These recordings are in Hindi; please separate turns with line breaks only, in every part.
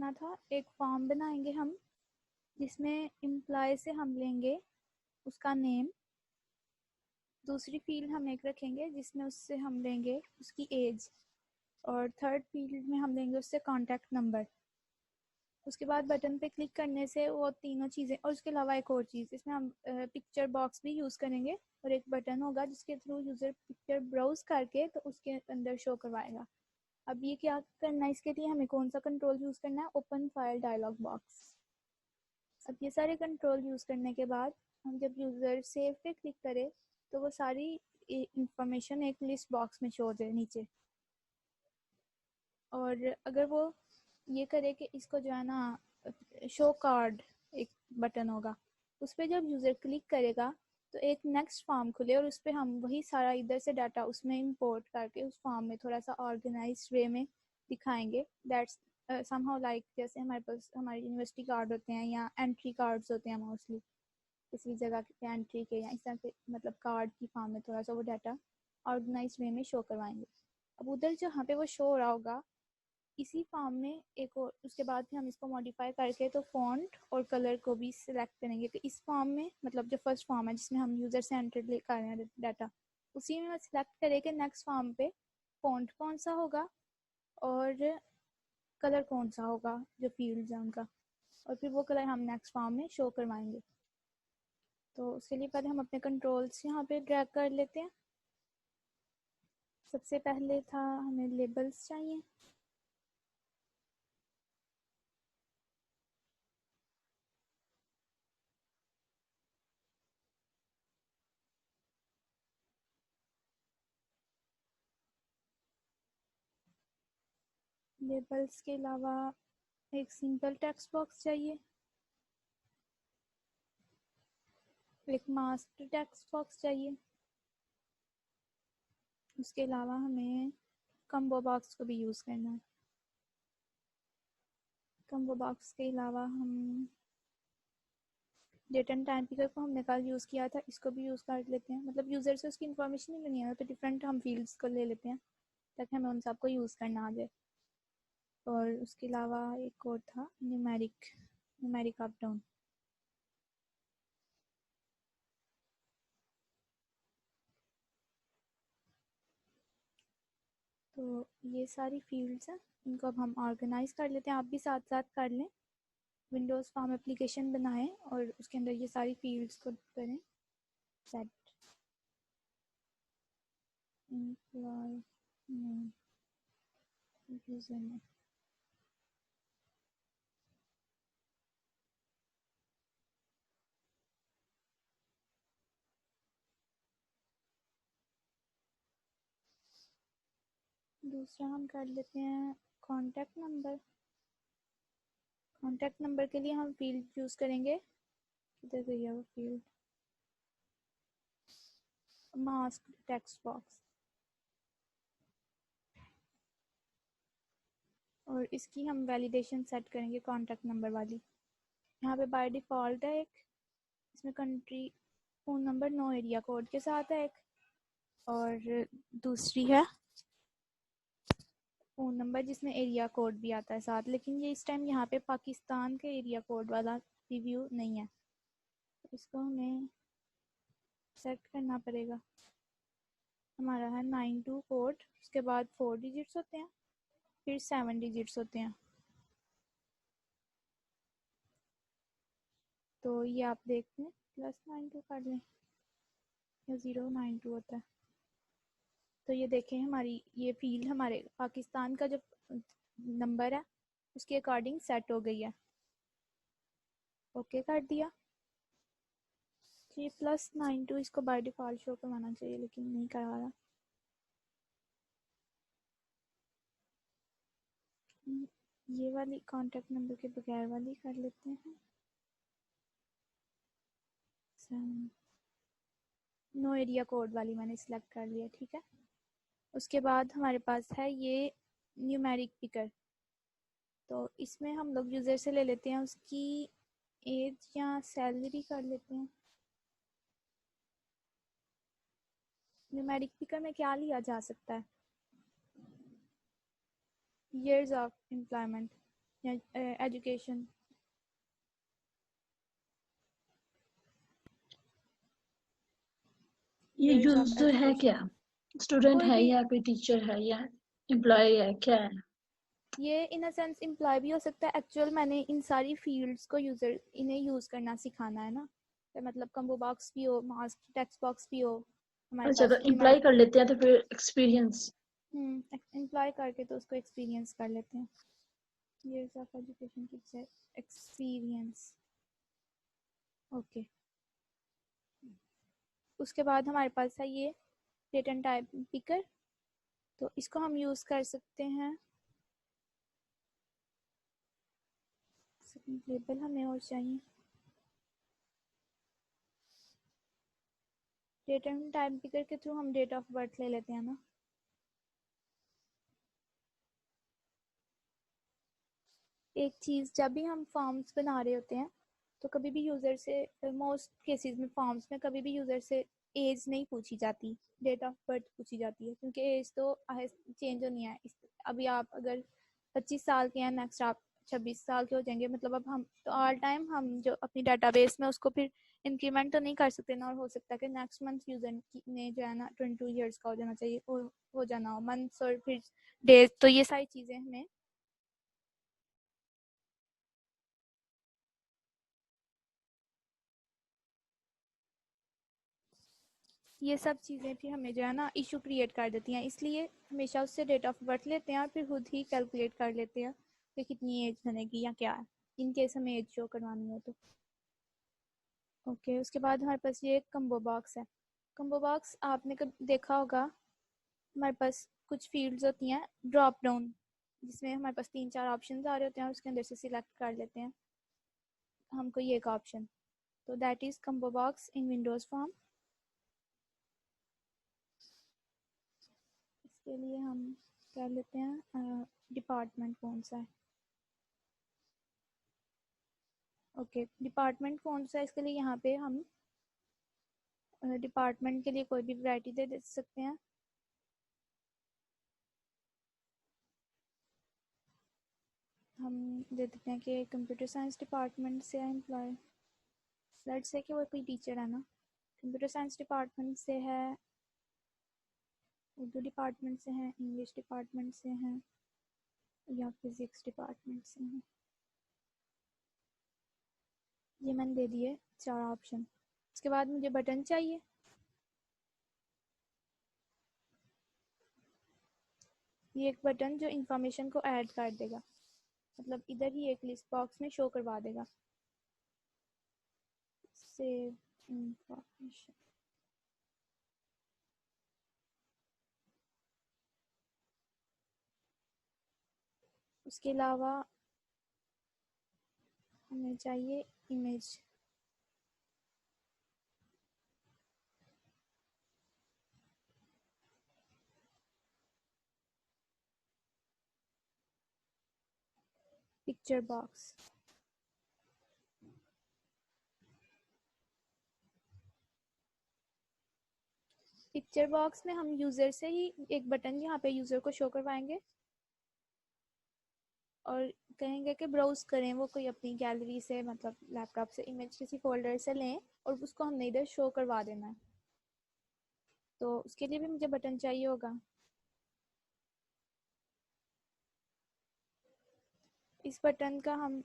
करना था, एक फॉर्म बनाएंगे हम जिसमें एम्प्लॉय से हम लेंगे उसका नेम, दूसरी फील्ड हम एक रखेंगे जिसमें उससे हम लेंगे उसकी एज, और थर्ड फील्ड में हम लेंगे उससे कॉन्टैक्ट नंबर। उसके बाद बटन पे क्लिक करने से वो तीनों चीज़ें, और उसके अलावा एक और चीज़, इसमें हम पिक्चर बॉक्स भी यूज़ करेंगे और एक बटन होगा जिसके थ्रू यूज़र पिक्चर ब्राउज करके तो उसके अंदर शो करवाएगा। अब ये क्या करना है, इसके लिए हमें कौन सा कंट्रोल यूज़ करना है, ओपन फाइल डायलॉग बॉक्स। अब ये सारे कंट्रोल यूज़ करने के बाद हम जब यूज़र सेव पे क्लिक करें तो वो सारी इंफॉर्मेशन एक लिस्ट बॉक्स में शो हो जाए नीचे। और अगर वो ये करे कि इसको जो है ना शो कार्ड एक बटन होगा, उस पर जब यूज़र क्लिक करेगा तो एक नेक्स्ट फॉर्म खुले और उस पर हम वही सारा इधर से डाटा उसमें इंपोर्ट करके उस फॉर्म में थोड़ा सा ऑर्गेनाइज्ड वे में दिखाएंगे। दैट्स समहाउ लाइक जैसे हमारे पास हमारे यूनिवर्सिटी कार्ड होते हैं या एंट्री कार्ड्स होते हैं मोस्टली किसी जगह के एंट्री के, या इस तरह के मतलब कार्ड की फॉर्म में थोड़ा सा वो डाटा ऑर्गेनाइज्ड वे में शो करवाएंगे। अब उधर जहाँ पे वो शो हो रहा होगा इसी फॉर्म में एक और उसके बाद फिर हम इसको मॉडिफाई करके तो फॉन्ट और कलर को भी सिलेक्ट करेंगे कि इस फॉर्म में मतलब जो फर्स्ट फॉर्म है जिसमें हम यूज़र से एंटर कर रहे हैं डाटा, उसी में सिलेक्ट करें कि नेक्स्ट फॉर्म पे फॉन्ट कौन सा होगा और कलर कौन सा होगा जो फील्ड्स है उनका, और फिर वो कलर हम नेक्स्ट फॉर्म में शो करवाएंगे। तो उसके लिए पहले हम अपने कंट्रोल्स यहाँ पे ड्रैग कर लेते हैं। सबसे पहले था हमें लेबल्स चाहिए, लेबल्स के अलावा एक सिंपल टेक्स्ट बॉक्स चाहिए, एक मास्क टेक्स्ट बॉक्स चाहिए, उसके अलावा हमें कम्बो बॉक्स को भी यूज़ करना है। कम्बो बॉक्स के अलावा हम डेट एंड टाइम पिकर को हमने कल यूज़ किया था, इसको भी यूज़ कर लेते हैं। मतलब यूज़र से उसकी इन्फॉर्मेशन नहीं लेनी है तो डिफरेंट हम फील्ड्स को ले लेते हैं ताकि हमें उन सबको यूज़ करना आ जाए। और उसके अलावा एक और था न्यूमेरिक अप डाउन। तो ये सारी फील्ड्स हैं, इनको अब हम ऑर्गेनाइज कर लेते हैं। आप भी साथ साथ कर लें, विंडोज़ फार्म एप्लीकेशन बनाएं और उसके अंदर ये सारी फील्ड्स को करें set. Employee name, user name, दूसरा हम कर लेते हैं कॉन्टैक्ट नंबर। कॉन्टैक्ट नंबर के लिए हम फील्ड यूज़ करेंगे, किधर गई है वो फील्ड, मास्क टेक्स्ट बॉक्स, और इसकी हम वैलिडेशन सेट करेंगे कॉन्टैक्ट नंबर वाली। यहाँ पे बाय डिफ़ॉल्ट है एक, इसमें country phone number no area code के साथ है एक, और दूसरी है फ़ोन नंबर जिसमें एरिया कोड भी आता है साथ, लेकिन ये इस टाइम यहाँ पे पाकिस्तान के एरिया कोड वाला रिव्यू नहीं है, तो इसको हमें सेट करना पड़ेगा। हमारा है 92 कोड, उसके बाद 4 डिजिट्स होते हैं, फिर 7 डिजिट्स होते हैं। तो ये आप देख लें, +92 कर लें या 092 होता है। तो ये देखें हमारी ये फील्ड हमारे पाकिस्तान का जो नंबर है उसके अकॉर्डिंग सेट हो गई है। ओके कर दिया। ये +92 इसको बाय डिफ़ॉल्ट शो करवाना चाहिए लेकिन नहीं करवा रहा। ये वाली कॉन्टैक्ट नंबर के बगैर वाली कर लेते हैं, नो एरिया कोड वाली मैंने सिलेक्ट कर लिया, ठीक है। उसके बाद हमारे पास है ये न्यूमेरिक पिकर, तो इसमें हम लोग यूज़र से ले लेते हैं उसकी एज या सैलरी कर लेते हैं। न्यूमेरिक पिकर में क्या लिया जा सकता है, ईयर्स ऑफ एम्प्लॉयमेंट, या एजुकेशन।
ये
years of
यूजर है
education।
क्या, स्टूडेंट
कोई
है
भी,
या कोई टीचर है या एम्प्लॉय है, क्या है?
ये इन अ सेंस एम्प्लॉय भी हो सकता है। एक्चुअल मैंने इन सारी फील्ड्स को यूज़र इन्हें यूज़ करना सिखाना है ना, तो मतलब कम्बो बॉक्स भी हो, मास्क टेक्स्ट बॉक्स भी हो हमारे
अच्छा, तो
पास ईमेल।
एम्प्लॉय कर लेते हैं तो फिर एक्सपीरियंस।
एम्प्लॉय करके तो उसको एक्सपीरियंस कर लेते हैं। years of education की एक्सपीरियंस। ओके, उसके बाद हमारे पास है ये रिटर्न टाइप पिकर, तो इसको हम यूज़ कर सकते हैं। लेबल हमें और चाहिए। रिटर्न टाइप पिकर के थ्रू हम डेट ऑफ बर्थ ले लेते हैं ना। एक चीज़, जब भी हम फॉर्म्स बना रहे होते हैं तो कभी भी यूज़र से, मोस्ट केसेस में फॉर्म्स में कभी भी यूज़र से एज नहीं पूछी जाती, डेट ऑफ बर्थ पूछी जाती है, क्योंकि एज तो चेंज होनी है। अभी आप अगर 25 साल के हैं, नेक्स्ट आप 26 साल के हो जाएंगे, मतलब अब हम तो ऑल टाइम हम जो अपनी डाटाबेस में उसको फिर इंक्रीमेंट तो नहीं कर सकते ना, और हो सकता है कि नेक्स्ट मंथ यूज़र ने जो है ना 22 ईयर्स का हो जाना चाहिए, हो जाना हो मंथ्स और फिर डेज, तो ये सारी चीज़ें हमें, ये सब चीज़ें फिर हमें जो है ना इशू क्रिएट कर देती हैं, इसलिए हमेशा उससे डेट ऑफ बर्थ लेते हैं और फिर खुद ही कैलकुलेट कर लेते हैं कि कितनी एज बनेगी या क्या है, इन केस हमें एज शो करवानी हो तो। ओके, उसके बाद हमारे पास ये कम्बो बॉक्स है। कम्बो बॉक्स आपने कब देखा होगा, हमारे पास कुछ फील्ड्स होती हैं ड्रॉप डाउन, जिसमें हमारे पास 3-4 ऑप्शन आ रहे होते हैं और उसके अंदर से सिलेक्ट कर लेते हैं हम कोई एक ऑप्शन, तो that is combo box in Windows form. इसके लिए हम कर लेते हैं डिपार्टमेंट कौन सा है। ओके, डिपार्टमेंट कौन सा है, इसके लिए यहाँ पे हम डिपार्टमेंट के लिए कोई भी वैरायटी दे सकते हैं। हम दे देते हैं कि कंप्यूटर साइंस डिपार्टमेंट से है एम्प्लॉय, लेट्स से कि वो कोई टीचर है ना, कंप्यूटर साइंस डिपार्टमेंट से है, उर्दू डिपार्टमेंट से है, इंग्लिश डिपार्टमेंट से है, या फिजिक्स डिपार्टमेंट से है। ये मैंने दे दिए 4 ऑप्शन। उसके बाद मुझे बटन चाहिए, ये एक बटन जो इंफॉर्मेशन को ऐड कर देगा, मतलब इधर ही एक लिस्ट बॉक्स में शो करवा देगा, सेव इंफॉर्मेशन। उसके अलावा हमें चाहिए image, picture box. Picture box में हम यूज़र से ही एक बटन यहाँ पे यूज़र को शो करवाएंगे और कहेंगे कि ब्राउज करें, वो कोई अपनी गैलरी से, मतलब लैपटॉप से इमेज किसी फोल्डर से लें और उसको हमने इधर शो करवा देना है, तो उसके लिए भी मुझे बटन चाहिए होगा। इस बटन का हम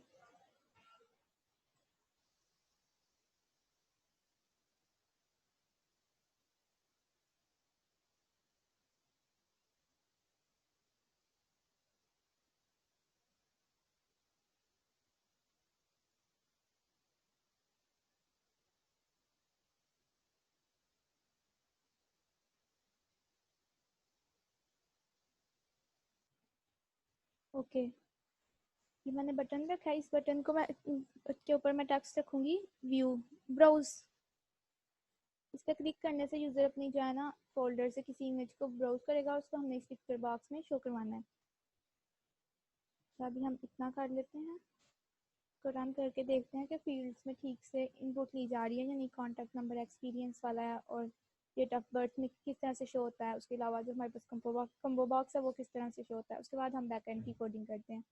ओके, ये मैंने बटन रखा है, इस बटन को मैं के ऊपर मैं टेक्स्ट रखूँगी व्यू ब्राउज। इस पर क्लिक करने से यूज़र अपनी जो है ना फोल्डर से किसी इमेज को ब्राउज करेगा, उसको हमने इस पिक्चर बॉक्स में शो करवाना है। तो अभी हम इतना कर लेते हैं, को रन करके देखते हैं कि फील्ड्स में ठीक से इनपुट ली जा रही है, यानी कॉन्टैक्ट नंबर एक्सपीरियंस वाला है और डेट ऑफ बर्थ में किस तरह से शो होता है, उसके अलावा जो हमारे पास कम्बो बॉक्स है वो किस तरह से शो होता है। उसके बाद हम बैक एंड की कोडिंग करते हैं।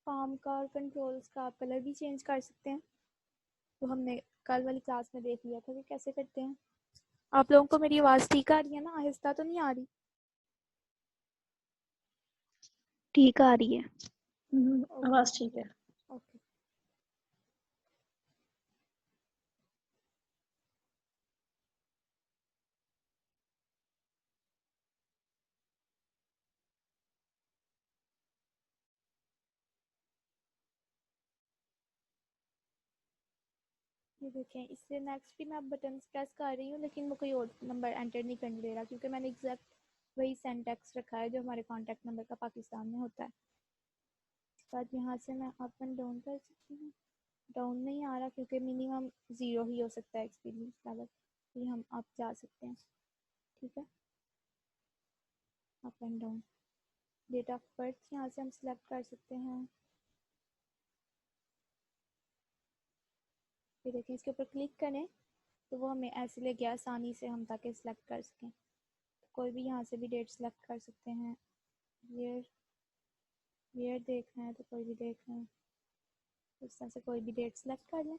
फॉर्म का और कंट्रोल्स का आप कलर भी चेंज कर सकते हैं। तो हमने कल वाली क्लास में देख लिया था कि कैसे करते हैं। आप लोगों को मेरी आवाज़ ठीक आ रही है ना? आहिस्ता तो नहीं आ रही?
ठीक आ रही है।
आवाज ठीक है।
ओके। ये देखें, इससे नेक्स्ट भी मैं अब बटन प्रेस कर रही हूँ, लेकिन वो कोई और नंबर एंटर नहीं करने दे रहा, क्योंकि मैंने एग्जैक्ट वही सेंटेक्स रखा है जो हमारे कॉन्टैक्ट नंबर का पाकिस्तान में होता है। बाद यहाँ से मैं अप एंड डाउन कर सकती हूँ। डाउन नहीं आ रहा क्योंकि मिनिमम 0 ही हो सकता है एक्सपीरियंस लेवल। ये हम अप जा सकते हैं, ठीक है। Up and down. Date of birth यहाँ से हम सिलेक्ट कर सकते हैं। फिर देखिए, इसके ऊपर क्लिक करें तो वो हमें ऐसे ले गया, आसानी से हम ताकि सिलेक्ट कर सकें। तो कोई भी यहाँ से भी डेट सिलेक्ट कर सकते हैं। ईयर देखना है तो कोई भी देख लें, इस तरह से कोई भी डेट सेलेक्ट कर लें।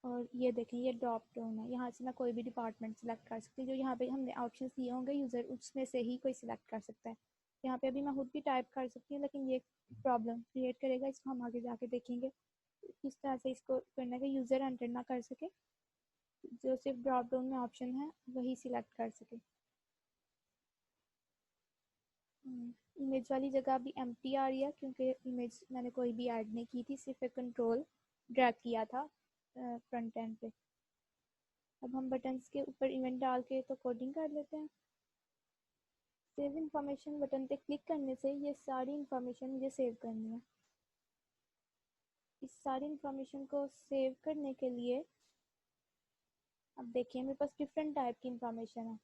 और ये देखें, ये ड्रॉप डाउन है, यहाँ से मैं कोई भी डिपार्टमेंट सेलेक्ट कर सकती हूँ। जो यहाँ पे हमने ऑप्शन दिए होंगे यूज़र, उसमें से ही कोई सिलेक्ट कर सकता है। यहाँ पे अभी मैं खुद भी टाइप कर सकती हूँ, लेकिन ये प्रॉब्लम क्रिएट करेगा। इसको हम आगे जाके देखेंगे किस तरह से इसको करना है कि यूज़र एंटर ना कर सके, जो सिर्फ ड्रॉप डाउन में ऑप्शन है वही सिलेक्ट कर सके। इमेज वाली जगह अभी एम्प्टी आ रही है क्योंकि इमेज मैंने कोई भी ऐड नहीं की थी, सिर्फ एक कंट्रोल ड्रैग किया था फ्रंट एंड पे। अब हम बटन्स के ऊपर इवेंट डाल के तो कोडिंग कर लेते हैं। सेव इंफॉर्मेशन बटन पे क्लिक करने से ये सारी इंफॉर्मेशन मुझे सेव करनी है। इस सारी इंफॉर्मेशन को सेव करने के लिए अब देखिए, मेरे पास डिफरेंट टाइप की इंफॉर्मेशन है।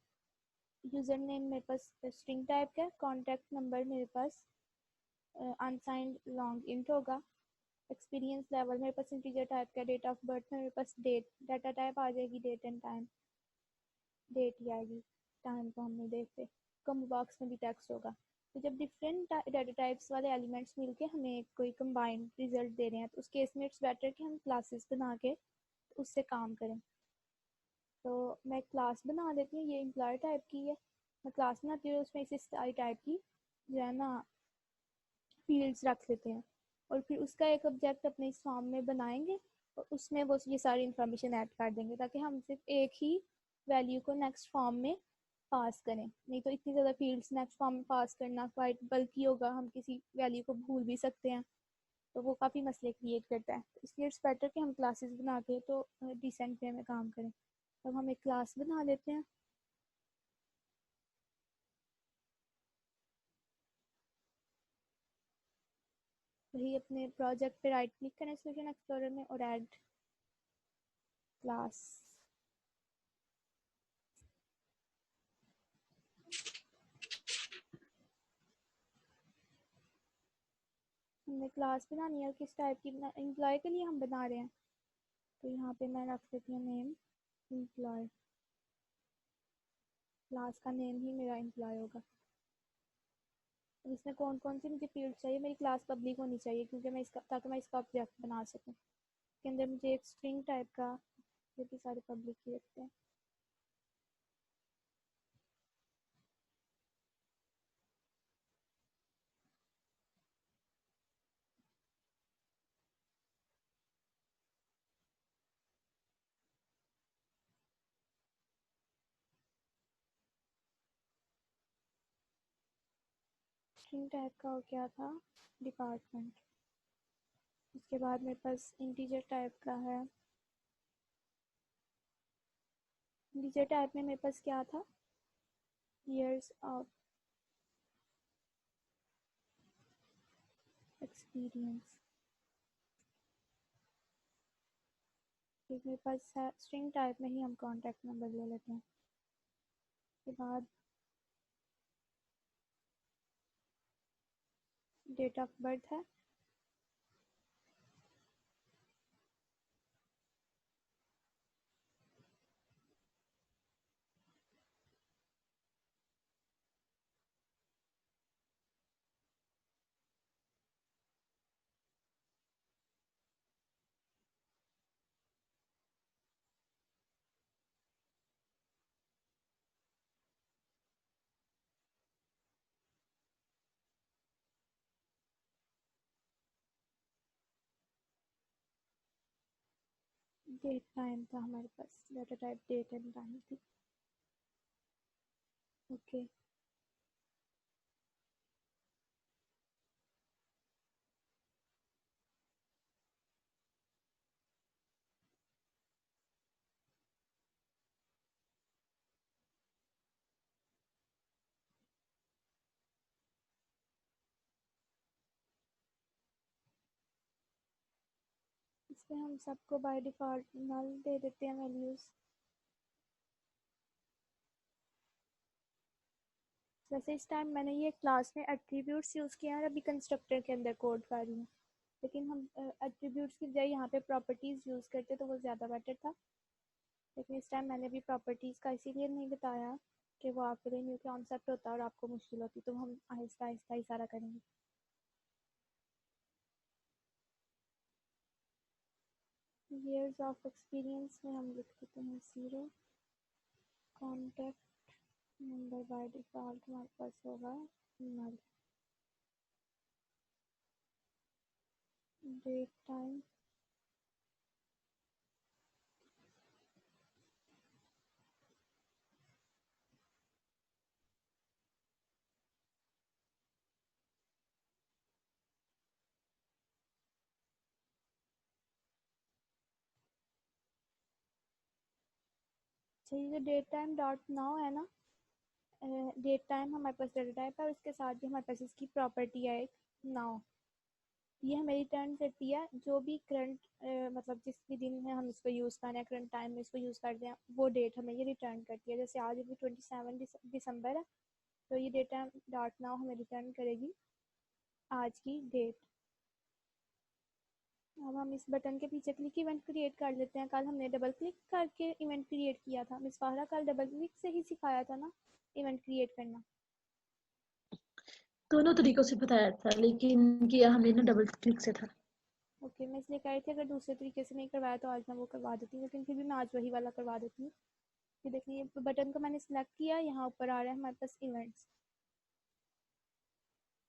यूज़र नेम मेरे पास स्ट्रिंग टाइप का है, कॉन्टैक्ट नंबर मेरे पास अनसाइंड लॉन्ग इंट होगा, एक्सपीरियंस लेवल मेरे पास इंटीजर टाइप का, डेट ऑफ बर्थ में मेरे पास डेट, डाटा टाइप आ जाएगी डेट एंड टाइम, डेट ही आएगी, टाइम को हम नहीं देखते। कम बॉक्स में भी टेक्स्ट होगा। तो जब डिफरेंट डाटा टाइप्स वाले एलिमेंट्स मिलके हमें कोई कंबाइंड रिजल्ट दे रहे हैं, तो उस केस में इट्स बेटर कि हम क्लासेस बना के उससे काम करें। तो मैं क्लास बना देती हूँ, ये एम्प्लॉय टाइप की है। मैं क्लास बनाती हूँ, उसमें इसे सारी टाइप की जो है ना फील्ड्स रख लेते हैं, और फिर उसका एक ऑब्जेक्ट अपने इस फॉर्म में बनाएंगे और उसमें वो ये सारी इंफॉर्मेशन ऐड कर देंगे, ताकि हम सिर्फ एक ही वैल्यू को नेक्स्ट फॉर्म में पास करें। नहीं तो इतनी ज़्यादा फील्ड्स नेक्स्ट फॉर्म में पास करना क्वाइट बल्कि होगा, हम किसी वैल्यू को भूल भी सकते हैं, तो वो काफ़ी मसले क्रिएट करता है। तो इसलिए इट्स बेटर कि हम क्लासेस बना के तो डिसेंट वे में काम करें। अब हम एक क्लास बना लेते हैं। वही अपने प्रोजेक्ट पे राइट क्लिक करें सोल्यूशन एक्सप्लोरर में और ऐड क्लास। हमने क्लास बनानी है और किस टाइप की बना, एम्प्लॉय के लिए हम बना रहे हैं। तो यहाँ पे मैं रख देती हूँ नेम एम्प्लॉय। क्लास का नेम ही मेरा एम्प्लॉय होगा। अब इसमें कौन कौन सी मुझे फील्ड चाहिए, मेरी क्लास पब्लिक होनी चाहिए क्योंकि मैं इसका, ताकि मैं इसका ऑब्जेक्ट बना सकूँ। इसके अंदर मुझे एक स्ट्रिंग टाइप का, ये भी सारे पब्लिक ही रखते हैं। स्ट्रिंग टाइप का हो गया था डिपार्टमेंट। उसके बाद मेरे पास इंटीजर टाइप का है। इंटीजर टाइप में मेरे पास क्या था, ईयर्स ऑफ एक्सपीरियंस। फिर मेरे पास है स्ट्रिंग टाइप में ही हम कॉन्टैक्ट नंबर ले लेते हैं। उसके बाद डेट ऑफ बर्थ है। डेट टाइम था हमारे पास, data type date and time थी। ओके इसमें हम सबको बाय डिफ़ॉल्ट नल दे देते हैं वैल्यूज़। वैसे इस टाइम मैंने ये क्लास में एट्रीब्यूट्स यूज़ किए हैं और अभी कंस्ट्रक्टर के अंदर कोड कर रही हूँ, लेकिन हम एट्रीब्यूट्स की बजाय यहाँ पे प्रॉपर्टीज़ यूज़ करते तो वो ज़्यादा बेटर था। लेकिन इस टाइम मैंने भी प्रॉपर्टीज़ का इसीलिए नहीं बताया कि वो आपके लिए न्यू कॉन्सेप्ट होता और आपको मुश्किल होती, तो हम आहिस्ता आहिस्ता ही सारा करेंगे। ईयर्स ऑफ एक्सपीरियंस में हम लिख देते हैं 0। कॉन्टैक्ट नंबर बाय डिफ़ॉल्ट हमारे पास होगा नल। डेट टाइम चाहिए। डेट टाइम डॉट नाउ है ना, डेट टाइम हमारे पास डाटा टाइप है और उसके साथ ही हमारे पास इसकी प्रॉपर्टी है एक नाउ। ये हमें रिटर्न करती है जो भी करंट मतलब जिस भी दिन में हम इसको यूज़ कर रहे हैं, करंट टाइम में इसको यूज़ करते हैं, वो डेट हमें ये रिटर्न करती है। जैसे आज अभी 27 दिसंबर है, तो ये डेट टाइम डॉट नाउ हमें रिटर्न करेगी आज की डेट। अब हम इस बटन के पीछे क्लिक इवेंट क्रिएट कर लेते हैं। कल हमने डबल क्लिक करके इवेंट क्रिएट किया था, मिस फाहरा कल डबल क्लिक से ही सिखाया था ना इवेंट क्रिएट करना।
दोनों तरीकों से बताया था, लेकिन किया हमने ना डबल क्लिक से था।
ओके मैं इसलिए कह रही थी अगर दूसरे तरीके से नहीं करवाया तो आज मैं वो करवा देती हूँ, लेकिन फिर भी मैं आज वही वाला करवा देती हूँ। ये देखिए ये बटन को मैंने सिलेक्ट किया, यहाँ ऊपर आ रहा है हमारे पास इवेंट्स।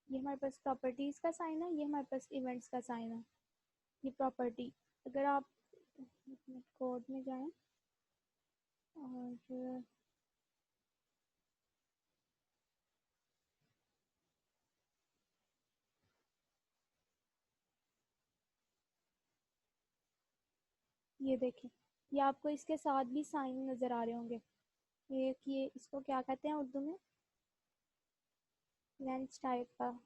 ये हमारे पास प्रॉपर्टीज़ का साइन है, ये हमारे पास इवेंट्स का साइन है। ये प्रॉपर्टी, अगर आप कोड में जाएं और ये देखें, ये आपको इसके साथ भी साइन नज़र आ रहे होंगे। ये इसको क्या कहते हैं उर्दू में, लेंस टाइप का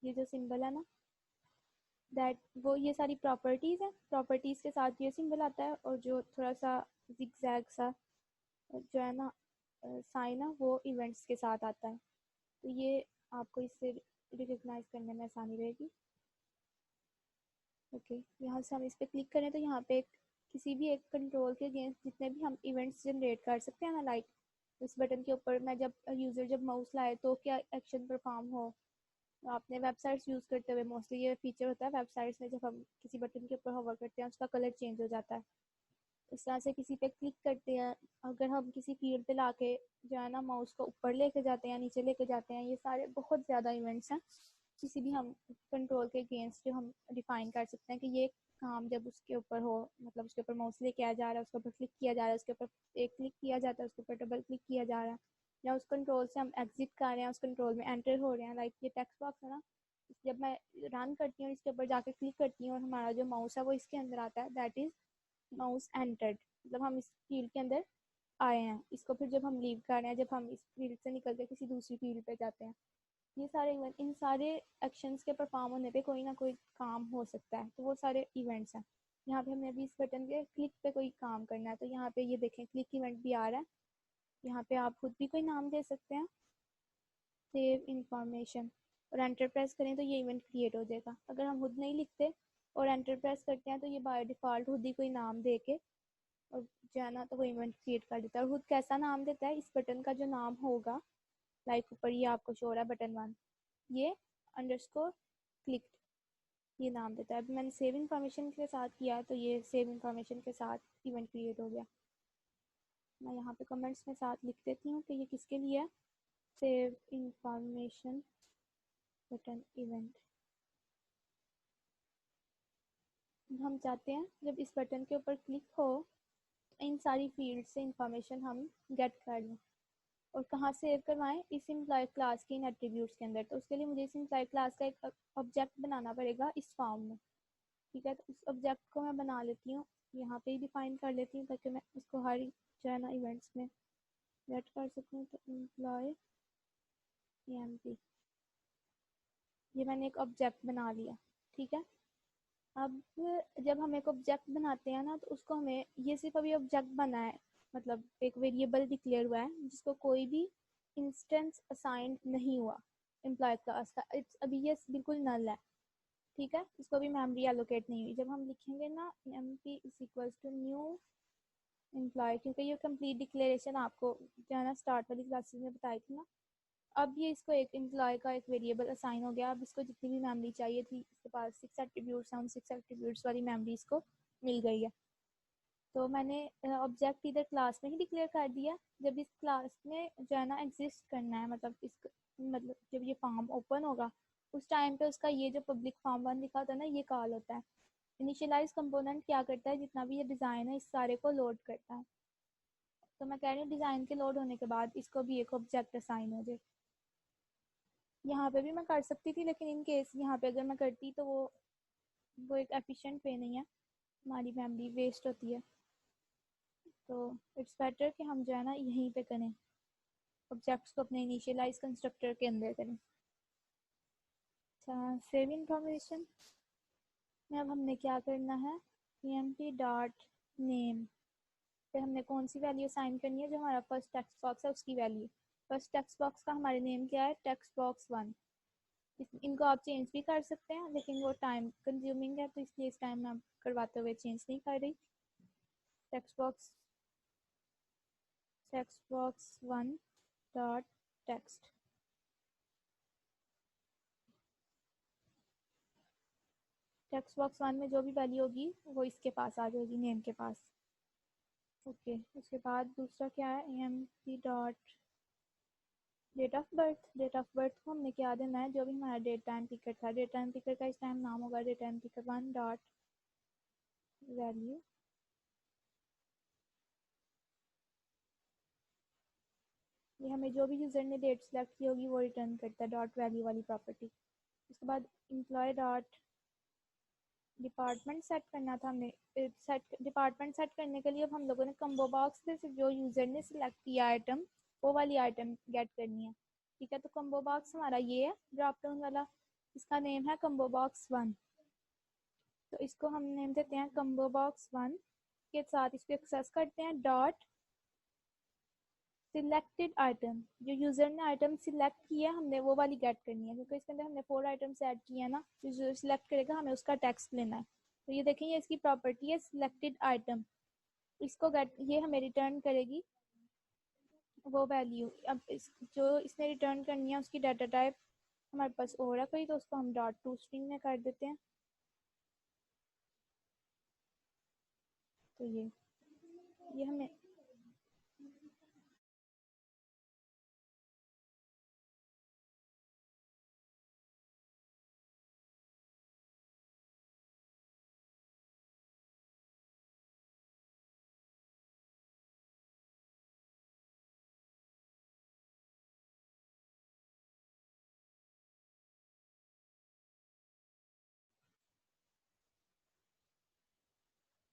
ये जो सिंबल है ना, दैट वो ये सारी प्रॉपर्टीज़ हैं। प्रॉपर्टीज़ के साथ ये सिंबल आता है और जो थोड़ा सा जिगजैग सा जो है ना साइन है वो इवेंट्स के साथ आता है। तो ये आपको इससे रिकग्नाइज करने में आसानी रहेगी। ओके यहाँ से हम इस पर क्लिक करें तो यहाँ पे किसी भी एक कंट्रोल के अगेंस्ट जितने भी हम इवेंट्स जनरेट कर सकते हैं ना, लाइक इस बटन के ऊपर मैं जब यूज़र जब माउस लाए तो क्या एक्शन परफॉर्म हो। आपने वेबसाइट्स यूज़ करते हुए मोस्टली ये फीचर होता है वेबसाइट्स में, जब हम किसी बटन के ऊपर होवर करते हैं उसका कलर चेंज हो जाता है। इस तरह से किसी पे क्लिक करते हैं, अगर हम किसी फील्ड पे लाके जो है ना माउस को ऊपर लेके जाते हैं नीचे लेके जाते हैं, ये सारे बहुत ज़्यादा इवेंट्स हैं किसी भी हम कंट्रोल के अगेंस्ट जो हम डिफाइन कर सकते हैं कि ये काम जब उसके ऊपर हो, मतलब उसके ऊपर माउस लेके आ जा रहा है, उसके ऊपर क्लिक किया जा रहा है, उसके ऊपर एक क्लिक किया जाता है, उसके ऊपर डबल क्लिक किया जा रहा है, या उस कंट्रोल से हम एग्जिट कर रहे हैं, उस कंट्रोल में एंटर हो रहे हैं। लाइक ये टेक्स्ट बॉक्स है ना, जब मैं रन करती हूँ इसके ऊपर जाके क्लिक करती हूँ और हमारा जो माउस है वो इसके अंदर आता है, दैट इज़ माउस एंटर्ड, मतलब हम इस फील्ड के अंदर आए हैं। इसको फिर जब हम लीव कर रहे हैं, जब हम इस फील्ड से निकल के किसी दूसरी फील्ड पे जाते हैं, ये सारे इवेंट, इन सारे एक्शंस के परफॉर्म होने पे कोई ना कोई काम हो सकता है, तो वो सारे इवेंट्स हैं। यहाँ पे हमने अभी इस बटन के क्लिक पे कोई काम करना है, तो यहाँ पे ये देखें क्लिक इवेंट भी आ रहा है। यहाँ पे आप खुद भी कोई नाम दे सकते हैं, सेव इंफॉर्मेशन, और एंटर प्रेस करें तो ये इवेंट क्रिएट हो जाएगा। अगर हम खुद नहीं लिखते और एंटर प्रेस करते हैं तो ये बाय डिफ़ॉल्ट खुद ही कोई नाम दे के और जो है ना तो वो इवेंट क्रिएट कर देता है। और खुद कैसा नाम देता है, इस बटन का जो नाम होगा, लाइक ऊपर ये आपको शो हो रहा है बटन 1, ये अंडरस्कोर क्लिक्ड, ये नाम देता है। अभी मैंने सेव इंफॉर्मेशन के साथ किया तो ये सेव इंफॉर्मेशन के साथ इवेंट क्रिएट हो गया। मैं यहाँ पे कमेंट्स में साथ लिख देती हूँ कि ये किसके लिए है, सेव इंफॉर्मेशन बटन इवेंट। हम चाहते हैं जब इस बटन के ऊपर क्लिक हो तो इन सारी फील्ड से इंफॉर्मेशन हम गेट कर लें और कहाँ सेव करवाएं, इस एम्प्लॉय क्लास के इन एट्रीब्यूट्स के अंदर। तो उसके लिए मुझे इस एम्प्लॉय क्लास का एक ऑब्जेक्ट बनाना पड़ेगा इस फॉर्म में, ठीक है। तो उस ऑब्जेक्ट को मैं बना लेती हूँ, यहाँ पे ही डिफाइन कर लेती हूँ ताकि मैं उसको हर जो है ना इवेंट्स में गेट कर सकूँ। तो एम्प्लॉय emp, ये मैंने एक ऑब्जेक्ट बना लिया, ठीक है। अब जब हम एक ऑब्जेक्ट बनाते हैं ना तो उसको हमें, ये सिर्फ अभी ऑब्जेक्ट बना है, मतलब एक वेरिएबल डिक्लेयर हुआ है जिसको कोई भी इंस्टेंस असाइन नहीं हुआ एम्प्लॉय क्लास का, अभी ये बिल्कुल नल है, ठीक है। इसको भी मेमोरी एलोकेट नहीं हुई। जब हम लिखेंगे ना emp is equals to new employee, क्योंकि ये कंप्लीट डिक्लेरेशन आपको जो है ना स्टार्ट वाली क्लासेस में बताई थी ना, अब ये इसको एक एम्प्लॉय का एक वेरिएबल असाइन हो गया। अब इसको जितनी भी मेमोरी चाहिए थी, इसके पास 6 एट्रीब्यूट्स हैं, उन 6 एट्रीब्यूट्स वाली मेमोरी इसको मिल गई है। तो मैंने ऑब्जेक्ट इधर क्लास में ही डिक्लेयर कर दिया। जब इस क्लास में जो है ना एग्जिस्ट करना है, मतलब जब ये फॉर्म ओपन होगा उस टाइम पे उसका ये जो पब्लिक फॉर्म 1 लिखा होता है ना, ये कॉल होता है। इनिशियलाइज कंपोनेंट क्या करता है, जितना भी ये डिज़ाइन है इस सारे को लोड करता है। तो मैं कह रही हूँ डिज़ाइन के लोड होने के बाद इसको भी एक ऑब्जेक्ट असाइन हो जाए। यहाँ पे भी मैं कर सकती थी, लेकिन इन केस यहाँ पे अगर मैं करती तो वो एक एफिशिएंट वे नहीं है, हमारी मेमोरी वेस्ट होती है। तो इट्स बेटर कि हम जो है ना यहीं पे करें, ऑब्जेक्ट्स को अपने इनिशियलाइज कंस्ट्रक्टर के अंदर करें। अच्छा, सेव इंफॉर्मेशन में अब हमने क्या करना है, emp डॉट नेम पे हमने कौन सी वैल्यू असाइन करनी है, जो हमारा फर्स्ट टेक्स्ट बॉक्स है उसकी वैल्यू। फर्स्ट टेक्स्ट बॉक्स का हमारे नेम क्या है, टेक्स्ट बॉक्स 1। इनको आप चेंज भी कर सकते हैं, लेकिन वो टाइम कंज्यूमिंग है, तो इसलिए इस टाइम मैं करवाते हुए चेंज नहीं कर रही। Text box 1 dot text. Text box 1 में जो भी वैल्यू होगी वो इसके पास आ जाएगी, नेम के पास। ओके, उसके बाद दूसरा क्या है, emp dot date of birth. Date of birth को हमने क्या देना है, जो भी हमारा डेट टाइम पिकर था, डेट टाइम पिकर का इस टाइम नाम होगा date time picker 1 dot value. ये हमें जो भी यूज़र ने डेट सेलेक्ट की होगी वो रिटर्न करता है, डॉट वैल्यू वाली प्रॉपर्टी। उसके बाद एम्प्लॉय डॉट डिपार्टमेंट सेट करना था हमने। डिपार्टमेंट सेट करने के लिए अब हम लोगों ने कम्बो बॉक्स से जो यूज़र ने सिलेक्ट किया आइटम, वो वाली आइटम गेट करनी है, ठीक है। तो कम्बो बॉक्स हमारा ये है ड्रॉप डाउन वाला, इसका नेम है कम्बो बॉक्स 1। तो इसको हम नेम देते हैं कम्बो बॉक्स 1 के साथ इसको एक्सेस करते हैं डॉट सिलेक्टेड आइटम। जो यूज़र ने आइटम सिलेक्ट किया हमने वो वाली गेट करनी है, क्योंकि इसके अंदर हमने 4 आइटम्स ऐड किए हैं ना, जो यूज़र सिलेक्ट करेगा हमें उसका टेक्स्ट लेना है। तो ये देखें, ये इसकी प्रॉपर्टी है सिलेक्टेड आइटम, इसको गेट, ये हमें रिटर्न करेगी वो वैल्यू। अब जो इसने रिटर्न करनी है उसकी डाटा टाइप हमारे पास और है कोई, तो उसको हम डॉट टू स्ट्रिंग में कर देते हैं। तो ये हमें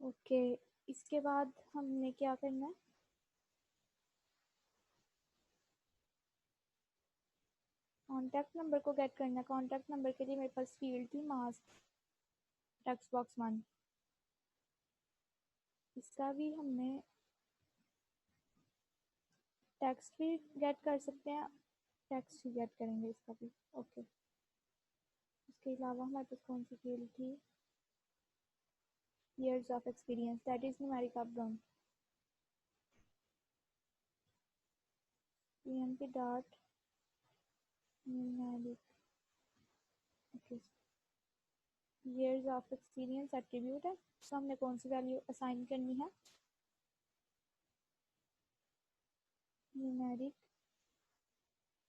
ओके। इसके बाद हमने क्या करना है, कॉन्टैक्ट नंबर को गेट करना है। कॉन्टैक्ट नंबर के लिए मेरे पास फील्ड थी मास्क टेक्स्ट बॉक्स 1, इसका भी हमने टेक्स्ट भी गेट कर सकते हैं, टेक्स्ट ही गेट करेंगे इसका भी। ओके, इसके अलावा हमारे पास कौन सी फील्ड थी, years of experience, that is numeric up down। emp dot numeric, okay, years of experience attribute है, तो हमने कौन सी वैल्यू असाइन करनी है, numeric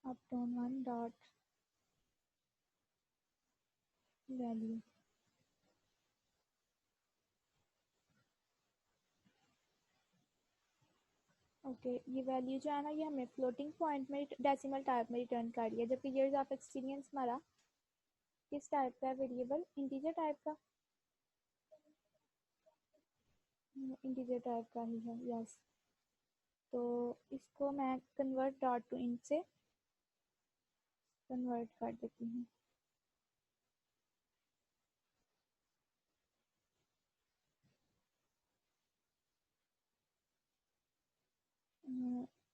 up down 1 dot value। Okay, ये वैल्यू जो है ना ये हमें फ्लोटिंग पॉइंट में डेसिमल टाइप में रिटर्न कर दिया, जबकि ईयर्स ऑफ एक्सपीरियंस हमारा किस टाइप का है, वेरिएबल इंटीजर टाइप का, इंटीजर टाइप का ही है, यस। तो इसको मैं कन्वर्ट डॉट टू इंट से कन्वर्ट कर देती हूँ।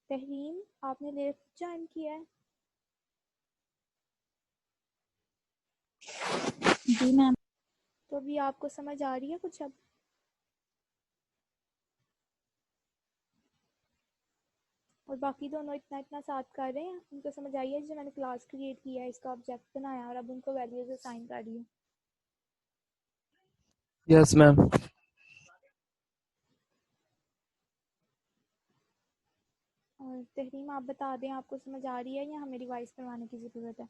तहरीम, आपने लेफ्ट ज्वाइन किया है?
जी मैम।
तो अभी आपको समझ आ रही है कुछ अब? और बाकी दोनों इतना इतना साथ कर रहे हैं, उनको समझ आई है? जो मैंने क्लास क्रिएट किया है, इसका ऑब्जेक्ट बनाया और अब उनको वैल्यूज असाइन कर रही हूँ।
Yes ma'am.
और तहरीम आप बता दें, आपको समझ आ रही है या हमें रिवाइज करवाने की ज़रूरत है?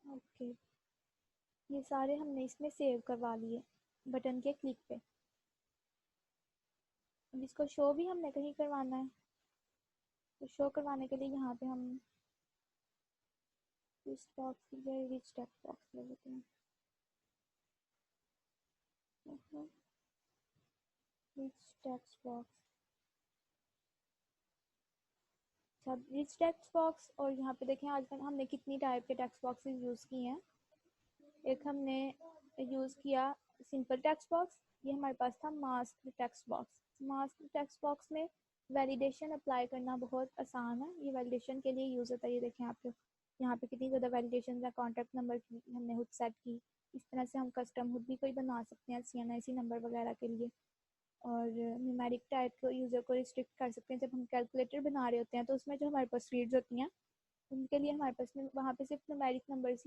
ओके, ये सारे हमने इसमें सेव करवा लिए बटन के क्लिक पे। अब इसको शो भी हमने कहीं करवाना है, तो शो करवाने के लिए यहाँ पे हम इस बॉक्स की जगह रिच टेक्स्ट बॉक्स ले लेते हैं। रिच टेक्स्ट बॉक्स, अच्छा रिच टेक्स्ट बॉक्स। और यहाँ पे देखें आजकल हमने कितनी टाइप के टेक्स्ट बॉक्सेस यूज़ किए हैं। एक हमने यूज़ किया सिंपल टेक्स्ट बॉक्स, ये हमारे पास था mask text box. Mask text box में वैलिडेशन अप्लाई करना बहुत आसान है, ये वैलिडेशन के लिए यूज़ होता है। ये देखें आप यहाँ पे कितनी ज़्यादा वैलिडेशन है। कॉन्टैक्ट नंबर की हमने हुड सेट की, इस तरह से हम कस्टम हुड भी कोई बना सकते हैं CNIC नंबर वगैरह के लिए। और न्यूमेरिक टाइप को यूज़र को रिस्ट्रिक्ट कर सकते हैं। जब हम कैलकुलेटर बना रहे होते हैं तो उसमें जो हमारे पास फील्ड्स होती हैं उनके लिए हमारे पास में वहाँ पे सिर्फ न्यूमेरिक नंबर्स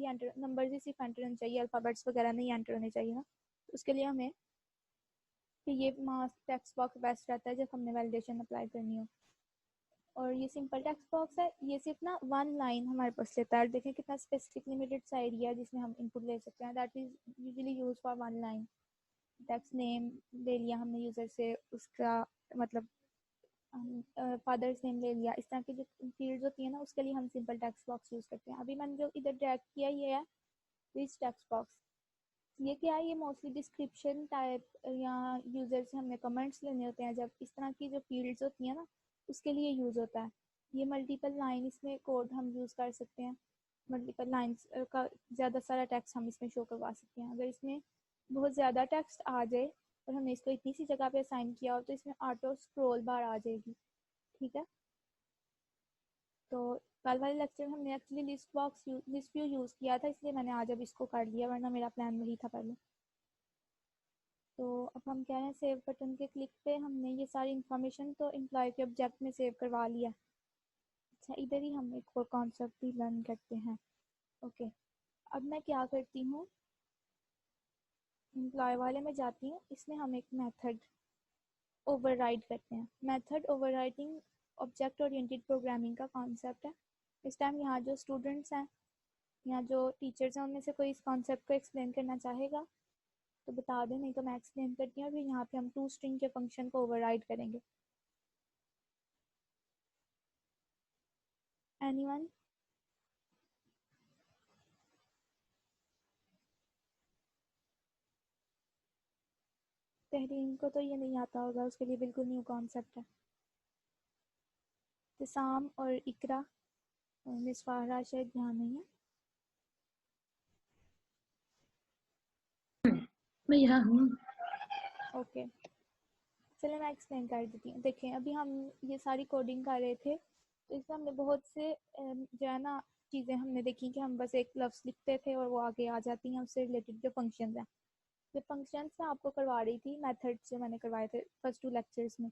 ही सिर्फ एंटर होने चाहिए, अल्फ़ाबेट्स वगैरह नहीं एंटर होने चाहिए ना। तो उसके लिए हमें कि ये मास्क टेक्स्ट बॉक्स बेस्ट रहता है जब हमने वैलिडेशन अप्लाई करनी हो। और ये सिंपल टेक्स्ट बॉक्स है, ये सिर्फ ना 1 लाइन हमारे पास लेता है। देखें कितना स्पेसिफिक लिमिटेड सा एरिया जिसमें हम इनपुट ले सकते हैं। That is usually use for 1 line. Text name ले लिया हमने यूज़र से, उसका मतलब फादर्स नेम ले लिया। इस तरह की जो फील्ड्स होती है ना उसके लिए हम सिंपल टेक्स्ट बॉक्स यूज़ करते हैं। अभी मैंने जो इधर ड्रैग किया ये है रिच टेक्स्ट बॉक्स। ये क्या है, ये मोस्टली डिस्क्रिप्शन टाइप या यूज़र से हमने कमेंट्स लेने होते हैं, जब इस तरह की जो फील्ड्स होती हैं ना उसके लिए यूज़ होता है। ये मल्टीपल लाइन इसमें कोड हम यूज़ कर सकते हैं, मल्टीपल लाइन्स का ज़्यादा सारा टेक्स्ट हम इसमें शो करवा सकते हैं। अगर इसमें बहुत ज़्यादा टेक्स्ट आ जाए और हमने इसको इतनी सी जगह पे असाइन किया हो तो इसमें ऑटो स्क्रॉल बार आ जाएगी, ठीक है। तो कल वाले लेक्चर में हमने एक्चुअली लिस्ट व्यू यूज़ किया था, इसलिए मैंने आज अब इसको कर लिया, वरना मेरा प्लान वही था पहले। तो अब हम कह रहे हैं सेव बटन के क्लिक पे हमने ये सारी इन्फॉर्मेशन तो एम्प्लॉय के ऑब्जेक्ट में सेव करवा लिया। अच्छा, इधर ही हम एक और कॉन्सेप्ट भी लर्न करते हैं। ओके, अब मैं क्या करती हूँ, एम्प्लॉय वाले में जाती हूँ, इसमें हम एक मेथड ओवरराइड करते हैं। Method overriding object oriented programming का कॉन्सेप्ट है। इस टाइम यहाँ जो स्टूडेंट्स हैं या जो टीचर्स हैं उनमें से कोई इस कॉन्सेप्ट को एक्सप्लेन करना चाहेगा तो बता दें, नहीं तो मैं एक्सप्लेन करती हूँ। फिर यहाँ पे हम टू स्ट्रिंग के फंक्शन को ओवरराइड करेंगे। एनीवन? तहरीन को तो ये नहीं आता होगा, उसके लिए बिल्कुल न्यू कॉन्सेप्ट है। तिसाम और इकरा और मिस फाहरा शायद ध्यान नहीं है।
मैं यहाँ हूँ।
ओके, चलिए मैं एक्सप्लेन कर देती हूँ। देखें अभी हम ये सारी कोडिंग कर रहे थे तो इसमें हमने बहुत से जो है ना चीज़ें हमने देखी कि हम बस एक लफ्ज़ लिखते थे और वो आगे आ जाती हैं उससे रिलेटेड जो फंक्शंस हैं। जो फंक्शंस मैं आपको करवा रही थी, मेथड्स जो मैंने करवाए थे फर्स्ट 2 लेक्चर्स में,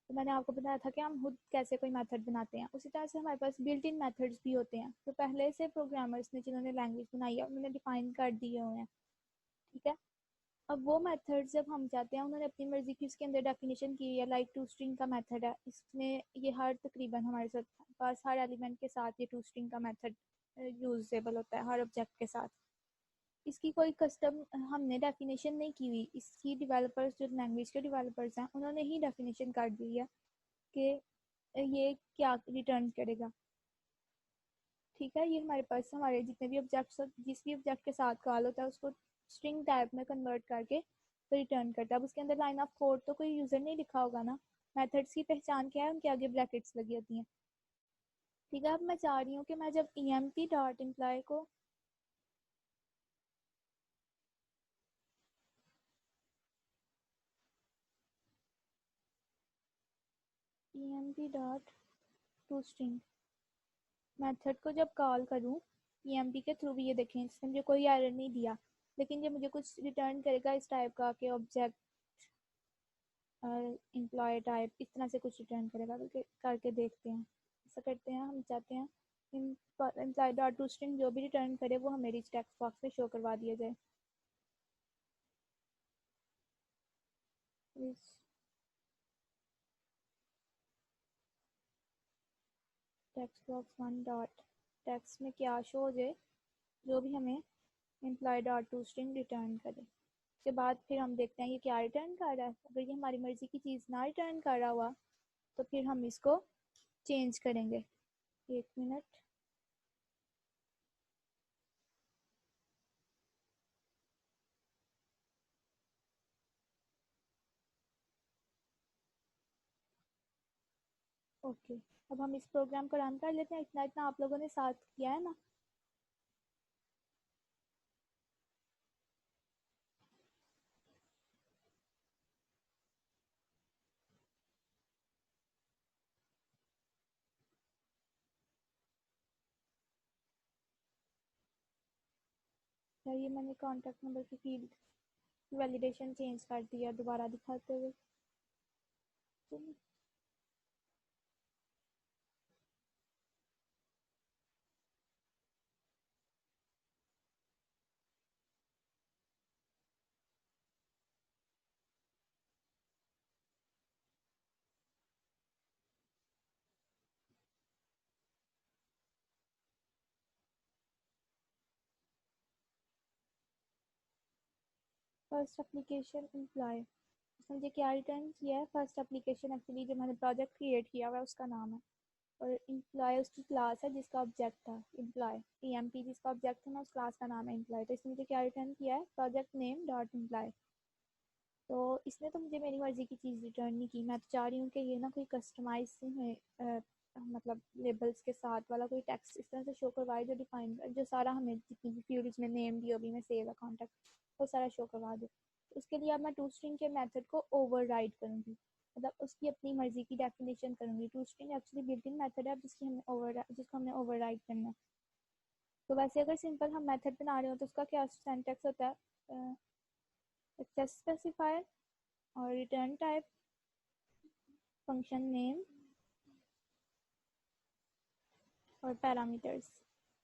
तो मैंने आपको बताया था कि हम खुद कैसे कोई मेथड बनाते हैं। उसी तरह से हमारे पास बिल्ट इन मेथड्स भी होते हैं, तो पहले से प्रोग्रामर्स ने जिन्होंने लैंग्वेज बनाई है उन्होंने डिफाइन कर दिए हुए हैं, ठीक है। अब वो मेथड जब हम जाते हैं, उन्होंने अपनी मर्जी की उसके अंदर डेफिनेशन की है, लाइक टू स्ट्रिंग का मेथड है, इसमें ये हर तकरीबन हमारे साथ पास हर एलिमेंट के साथ ये टू स्ट्रिंग का मेथड यूजेबल होता है हर ऑब्जेक्ट के साथ। इसकी कोई कस्टम हमने डेफिनेशन नहीं की हुई, इसकी डेवलपर्स जो लैंग्वेज के डेवलपर्स हैं उन्होंने ही डेफिनेशन कर दी है कि ये क्या रिटर्न करेगा। ठीक है, ये हमारे पास हमारे जितने भी ऑब्जेक्ट्स, जिस भी ऑब्जेक्ट के साथ कॉल होता है उसको स्ट्रिंग टाइप में कन्वर्ट करके तो रिटर्न करता है। अब उसके अंदर लाइन ऑफ कोड तो कोई यूज़र नहीं लिखा होगा ना। मेथड्स की पहचान क्या है, उनके आगे ब्रैकेट्स लगी होती हैं। ठीक है, अब मैं चाह रही हूँ कि मैं जब emp डॉट इम्प्लाई को emp dot to string method को जब कॉल करूँ emp के थ्रू भी, ये देखें इसने मुझे कोई एरर नहीं दिया, लेकिन ये मुझे कुछ रिटर्न करेगा इस टाइप का कि ऑब्जेक्ट एम्प्लॉय टाइप, इस तरह से कुछ रिटर्न करेगा। करके देखते हैं। ऐसा करते हैं, हम चाहते हैं एम्प्लॉय डॉट टू स्ट्रिंग जो भी रिटर्न करे वो हमें रिच टेक्स्ट बॉक्स में शो करवा दिया जाए। Text box one dot text में क्या शो हो जाए, जो भी हमें employ dot to string return करे। उसके बाद फिर हम देखते हैं ये क्या रिटर्न कर रहा है। अगर ये हमारी मर्जी की चीज़ ना रिटर्न कर रहा हुआ तो फिर हम इसको चेंज करेंगे। एक मिनट, ओके। अब हम इस प्रोग्राम को रन कर लेते हैं। इतना इतना आप लोगों ने साथ किया है ना। ये मैंने कॉन्टैक्ट नंबर की फील्ड वैलिडेशन चेंज कर दिया दोबारा दिखाते हुए। फर्स्ट एप्लीकेशन एम्प्लॉय, उसने मुझे क्या रिटर्न किया है, फर्स्ट एप्लीकेशन एक्चुअली जो मैंने प्रोजेक्ट क्रिएट किया हुआ है उसका नाम है, और एम्प्लॉय उसकी क्लास है जिसका ऑब्जेक्ट था एम्प्लॉय। emp जिसका ऑब्जेक्ट था ना उस क्लास का नाम है एम्प्लॉय। तो इसने मुझे क्या रिटर्न किया है, प्रोजेक्ट नेम डॉट एम्प्लॉय। तो इसने तो मुझे मेरी मर्ज़ी की चीज़ रिटर्न नहीं की। मैं तो चाह रही हूँ कि ये ना कोई कस्टमाइज में मतलब लेबल्स के साथ वाला कोई टेक्स्ट इस तरह से शो करवाए जो डिफाइन, जो सारा हमें जितनी भी फील्ड्स में नेम डीओबी में सेव है कॉन्टैक्ट, वो सारा शो करवा दे। तो उसके लिए अब मैं टू स्ट्रिंग के मेथड को ओवरराइड करूँगी, मतलब उसकी अपनी मर्ज़ी की डेफिनेशन करूँगी। To string actually built in method है जिसको हमने ओवरराइड करना है। तो वैसे अगर सिंपल हम मेथड बना रहे हो तो उसका क्या सिंटैक्स होता है, एक्सेस स्पेसिफायर और रिटर्न टाइप, फंक्शन नेम और पैरामीटर्स।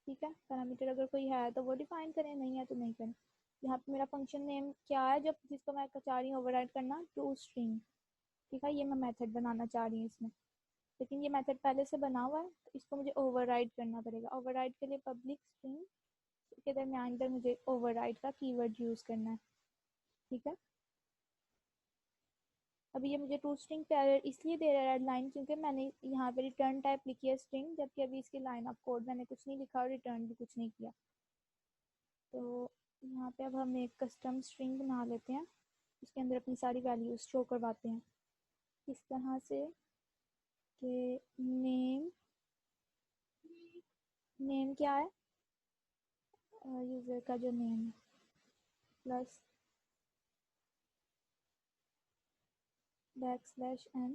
ठीक है, पैरामीटर अगर कोई है तो वो डिफाइन करें, नहीं है तो नहीं करें। यहाँ पे मेरा फंक्शन नेम क्या है जब जिसको मैं चाह रही हूँ ओवरराइड करना, टू स्ट्रिंग। ठीक है, ये मैं मेथड बनाना चाह रही हूँ इसमें, लेकिन ये मेथड पहले से बना हुआ है तो इसको मुझे ओवरराइड करना पड़ेगा। ओवरराइड के लिए पब्लिक स्ट्रिंग के दरमियान पर मुझे ओवरराइड का कीवर्ड यूज़ करना है। ठीक है, अभी ये मुझे टू स्ट्रिंग पे एरर इसलिए दे रहा है रेड लाइन, क्योंकि मैंने यहाँ पे रिटर्न टाइप लिखी है स्ट्रिंग, जबकि अभी इसकी लाइन ऑफ कोड मैंने कुछ नहीं लिखा और रिटर्न भी कुछ नहीं किया। तो यहाँ पे अब हम एक कस्टम स्ट्रिंग बना लेते हैं, उसके अंदर अपनी सारी वैल्यूज़ शो करवाते हैं इस तरह से कि नेम क्या है, यूज़र का जो नेम है, प्लस \n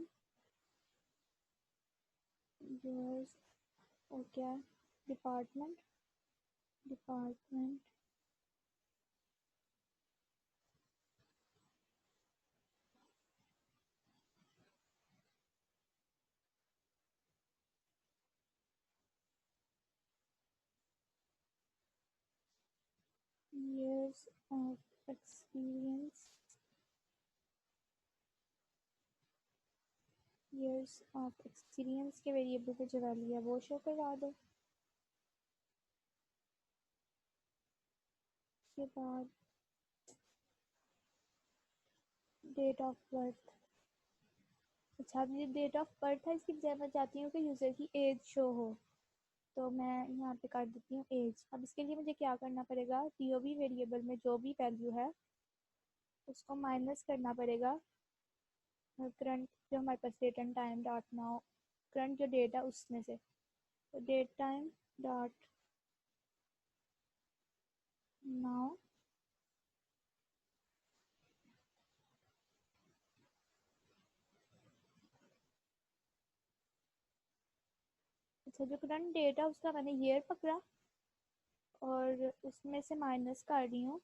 यूज़र्स, और क्या है, department years of experience years of experience के वेरिएबल पे जो वैल्यू है वो शो करवा दो। उसके बाद डेट ऑफ बर्थ। अच्छा, अब ये डेट ऑफ बर्थ है, इसकी बजाय मैं चाहती हूँ कि यूज़र की एज शो हो, तो मैं यहाँ पे कर देती हूँ एज। अब इसके लिए मुझे क्या करना पड़ेगा, टीओबी वेरिएबल में जो भी वैल्यू है उसको माइनस करना पड़ेगा करंट जो हमारे पास date and time dot now, current जो डेट है उसमें से, तो डेट टाइम डॉट नाउ अच्छा, जो करंट डेट है उसका मैंने ईयर पकड़ा और उसमें से माइनस कर रही हूँ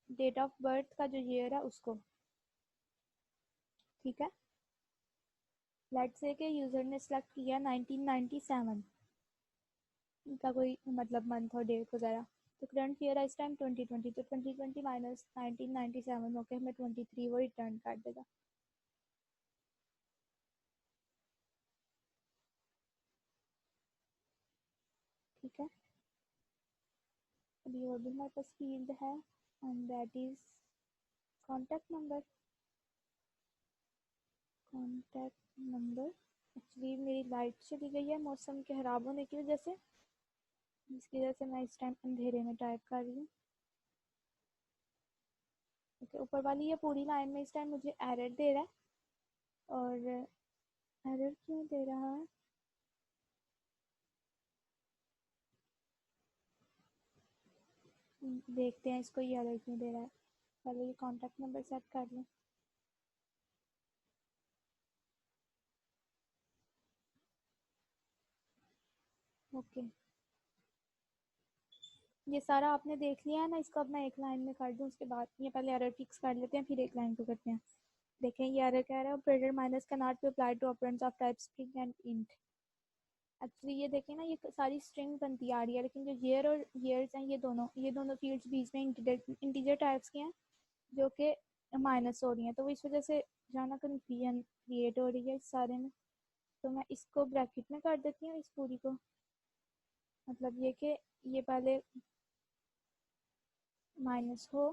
डेट ऑफ बर्थ का जो ईयर है उसको। ठीक है, लेट्स से कि यूज़र ने सेलेक्ट किया 1997 का कोई मतलब मंथ और डेट वगैरह, तो करंट ईयर है इस टाइम 2020, तो 2020 माइनस 1997 होकर हमें 23 वो रिटर्न कर देगा। ठीक है, अभी और भी हमारे पास फील्ड है and that is contact number. Contact number, actually मेरी लाइट चली गई है मौसम के ख़राब होने की वजह से, जिसकी वजह से मैं इस टाइम अंधेरे में टाइप कर रही हूँ। ओके, ऊपर वाली ये पूरी लाइन में इस टाइम मुझे एरर दे रहा है, और एरर क्यों दे रहा है, देखते हैं इसको ये एरर क्यों दे रहा है। पहले ये कॉन्टैक्ट नंबर सेट कर लें। ओके, ये सारा आपने देख लिया है ना, इसको अब मैं एक लाइन में कर दूँ, उसके बाद ये पहले एरर फिक्स कर लेते हैं फिर एक लाइन को करते हैं। देखें ये एरर कह रहा है operator minus can not be applied to operands of type string and int. Actually ये देखें ना, ये सारी स्ट्रिंग बनती आ रही है, लेकिन जो ईयर और ईयर्स हैं ये दोनों फील्ड्स बीच में इंटीजर टाइप्स के हैं जो कि माइनस हो रही हैं, तो वो इस वजह से जाना कन्फ्यूजन क्रिएट हो रही है इस सारे में। तो मैं इसको ब्रैकेट में कर देती हूँ इस पूरी को, मतलब ये कि ये पहले माइनस हो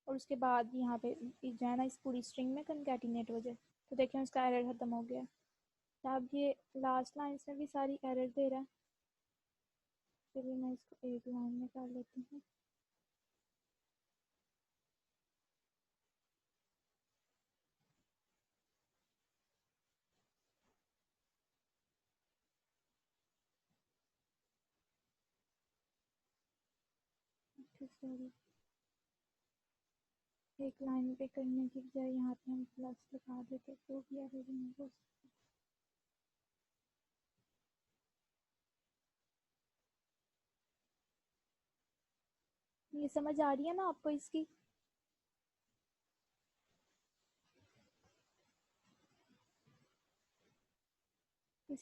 और उसके बाद यहाँ पे जो है ना इस पूरी स्ट्रिंग में कनकैटिनेट हो जाए। तो देखें उसका एरर ख़त्म हो गया। तो अब ये लास्ट लाइन में भी सारी एरर दे रहा है, चलिए मैं इसको एक लाइन में कर लेती हूँ। सॉरी, एक लाइन पे करने की बजाय यहाँ पे हम प्लस लगा देते तो भी एरर नहीं हो। ये समझ आ रही है ना आपको इसकी?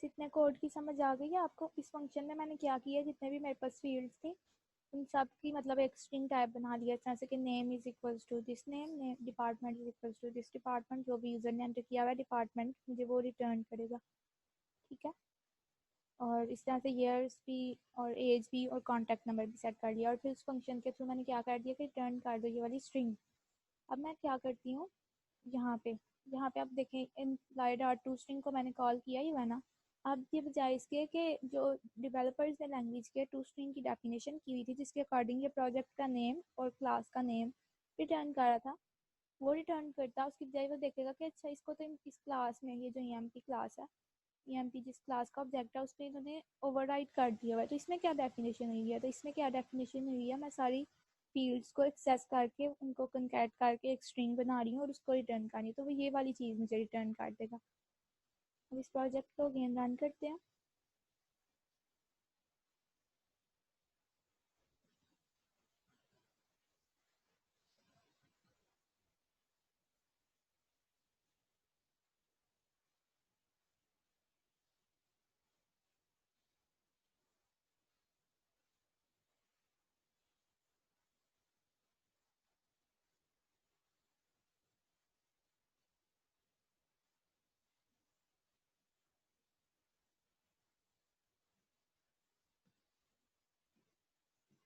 इतने कोड की समझ आ गई है आपको? इस फंक्शन में मैंने क्या किया, जितने भी मेरे पास फील्ड्स थी उन सब की मतलब एक स्ट्रिंग टाइप बना लिया, जैसे कि name is equals to this name, department is equals to this department, जो भी यूज़र ने एंटर किया हुआ है डिपार्टमेंट मुझे वो रिटर्न करेगा। ठीक है, और इस तरह से ईयर्स भी और एज भी और कॉन्टैक्ट नंबर भी सेट कर लिया, और फिर उस फंक्शन के थ्रू मैंने क्या कर दिया कि रिटर्न कर दो ये वाली स्ट्रिंग। अब मैं क्या करती हूँ, यहाँ पे आप देखें एम्प्लॉय डॉट टू स्ट्रिंग को मैंने कॉल किया ही है ना। अब ये बजाय इसके कि जो डेवलपर्स ने लैंग्वेज के टू स्ट्रिंग की डेफिनेशन की हुई थी जिसके अकॉर्डिंग ये प्रोजेक्ट का नेम और क्लास का नेम रिटर्न कर रहा था, वो रिटर्न करता, उसकी बजाय वो देखेगा कि अच्छा इसको तो इस क्लास में, ये जो EMP क्लास है, EMP जिस क्लास का ऑब्जेक्ट है उस पर इन्होंने ओवरराइड कर दिया हुआ है, तो इसमें क्या डेफिनेशन हुई है, तो इसमें क्या डेफिनेशन हुई है, मैं सारी फील्ड्स को एक्सेस करके उनको कंकैट करके एक स्ट्रिंग बना रही हूँ और उसको रिटर्न कर रही हूँ, तो वो ये वाली चीज़ मुझे रिटर्न कर देगा। अब इस प्रोजेक्ट को अगेन रन करते हैं।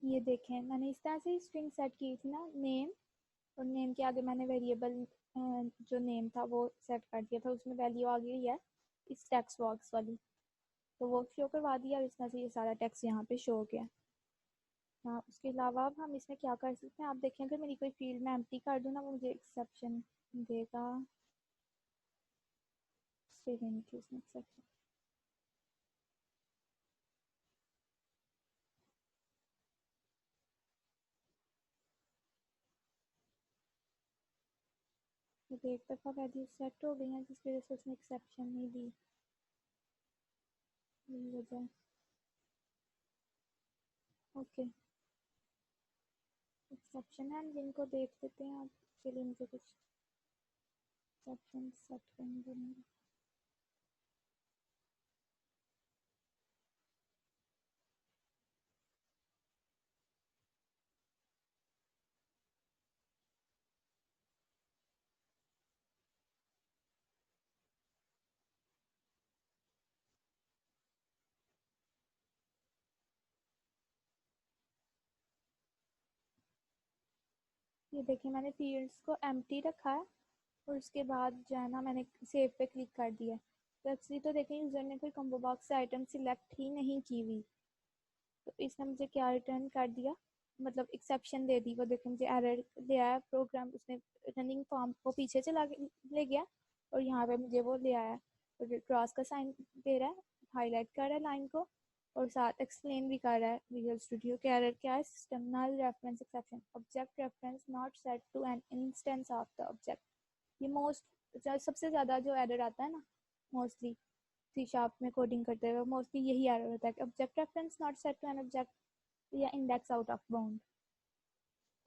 ये देखें मैंने इस तरह से स्ट्रिंग सेट की थी ना, नेम, और नेम के आगे मैंने वेरिएबल जो नेम था वो सेट कर दिया था, उसमें वैल्यू आ गई है इस टेक्स्ट बॉक्स वाली, तो वो शो करवा दिया और इस तरह से ये सारा टेक्स्ट यहाँ पे शो हो गया। हाँ, उसके अलावा अब हम इसमें क्या कर सकते हैं, आप देखें अगर मेरी कोई फील्ड में एम्प्टी कर दूँ ना, वो मुझे एक्सेप्शन देगा। उसमें एक्सेप्शन, मुझे एक दफ़ा वैल्यू सेट हो गई है जिसकी वजह से उसने एक्सेप्शन नहीं दी, यही वजह है। ओके, एक्सेप्शन हैंडलिंग को देख लेते हैं। आप चलिए मुझे कुछ एक्सेप्शन सेट करने देंगे। ये देखिए मैंने फील्ड्स को एम्प्टी रखा है और उसके बाद जो है ना मैंने सेव पे क्लिक कर दिया। तो एक्चुअली तो देखें यूज़र ने कोई कॉम्बो बॉक्स से आइटम सिलेक्ट ही नहीं की हुई, तो इसने मुझे क्या रिटर्न कर दिया, मतलब एक्सेप्शन दे दी। वो देखें मुझे एरर ले आया, प्रोग्राम उसने रनिंग फॉर्म को पीछे चला ले गया और यहाँ पे मुझे वो ले आया और क्रॉस का साइन दे रहा है, हाईलाइट कर रहा है लाइन को और साथ एक्सप्लेन भी कर रहा है विजुअल स्टूडियो के एरर क्या है, system null reference exception, object reference not set to an instance of the object. ये मोस्ट सबसे ज़्यादा जो एरर आता है ना मोस्टली सी शार्प में कोडिंग करते हुए, मोस्टली यही एरर होता है कि object reference not set to an object या इंडेक्स आउट ऑफ बाउंड।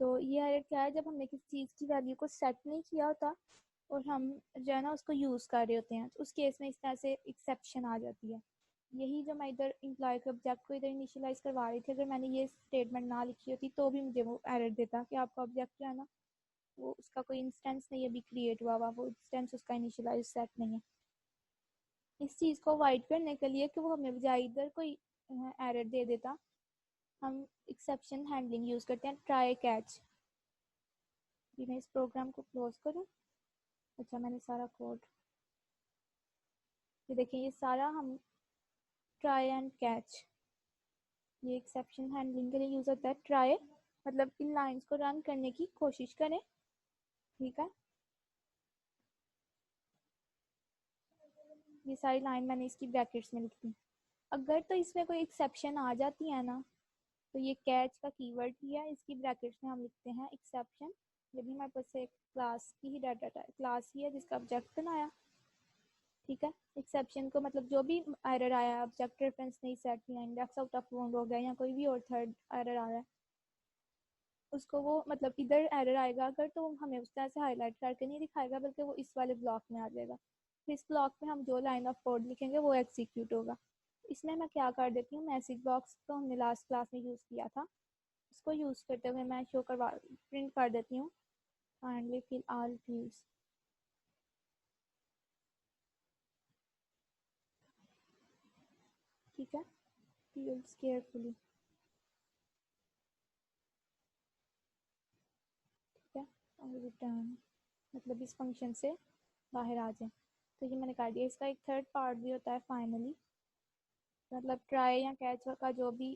तो ये एरर क्या है, जब हमने किसी चीज़ की वैल्यू को सेट नहीं किया होता और हम जो है ना उसको यूज़ कर रहे होते हैं, तो उस केस में इस तरह से एक्सेप्शन आ जाती है। यही जो मैं इधर इम्प्लॉय के ऑब्जेक्ट को इधर इनिशियलाइज करवा रही थी, अगर मैंने ये स्टेटमेंट ना लिखी होती तो भी मुझे वो एरर देता कि आपका ऑब्जेक्ट जो है ना वो उसका कोई इंस्टेंस नहीं अभी क्रिएट हुआ वो इंस्टेंस उसका इनिशियलाइज सेट नहीं है। इस चीज़ को अवॉइड करने के लिए कि वो हमें बजाय इधर कोई एरर दे देता, हम एक्सेप्शन हैंडलिंग यूज़ करते हैं, ट्राई कैच। मैं इस प्रोग्राम को क्लोज करूँ। अच्छा मैंने सारा कोड, ये देखिए ये सारा हम ट्राई एंड कैच, ये एक्सेप्शन हैंडलिंग के लिए यूज़ होता है। ट्राई मतलब इन लाइंस को रन करने की कोशिश करें, ठीक है। ये सारी लाइन मैंने इसकी ब्रैकेट्स में लिख दी। अगर तो इसमें कोई एक्सेप्शन आ जाती है ना, तो ये कैच का कीवर्ड ही है, इसकी ब्रैकेट्स में हम लिखते हैं एक्सेप्शन। ये भी हमारे पास एक क्लास की ही डाटा क्लास ही है जिसका ऑब्जेक्ट बनाया, ठीक है। एक्सेप्शन को मतलब जो भी एरर आया, ऑब्जेक्ट रेफरेंस नहीं सेट किया, इंडेक्स आउट ऑफ बाउंड हो गया या कोई भी और थर्ड एरर आ रहा है, उसको वो मतलब इधर एरर आएगा अगर तो हमें उस तरह से हाईलाइट करके नहीं दिखाएगा, बल्कि वो इस वाले ब्लॉक में आ जाएगा। फिर इस ब्लॉक में हम जो लाइन ऑफ कोड लिखेंगे वो एग्जीक्यूट होगा। इसमें मैं क्या कर देती हूँ, मैसेज बॉक्स तो हमने लास्ट क्लास में यूज़ किया था, इसको यूज़ करते हुए मैं शो करवा प्रिंट कर देती हूँ काइंडली फिल ऑल फील्ड्स। ठीक है, फील्ड्स केयरफुली, ठीक है, और रिटर्न मतलब इस फंक्शन से बाहर आ जाए। तो ये मैंने कर दिया। इसका एक थर्ड पार्ट भी होता है फाइनली, मतलब ट्राई या कैच का जो भी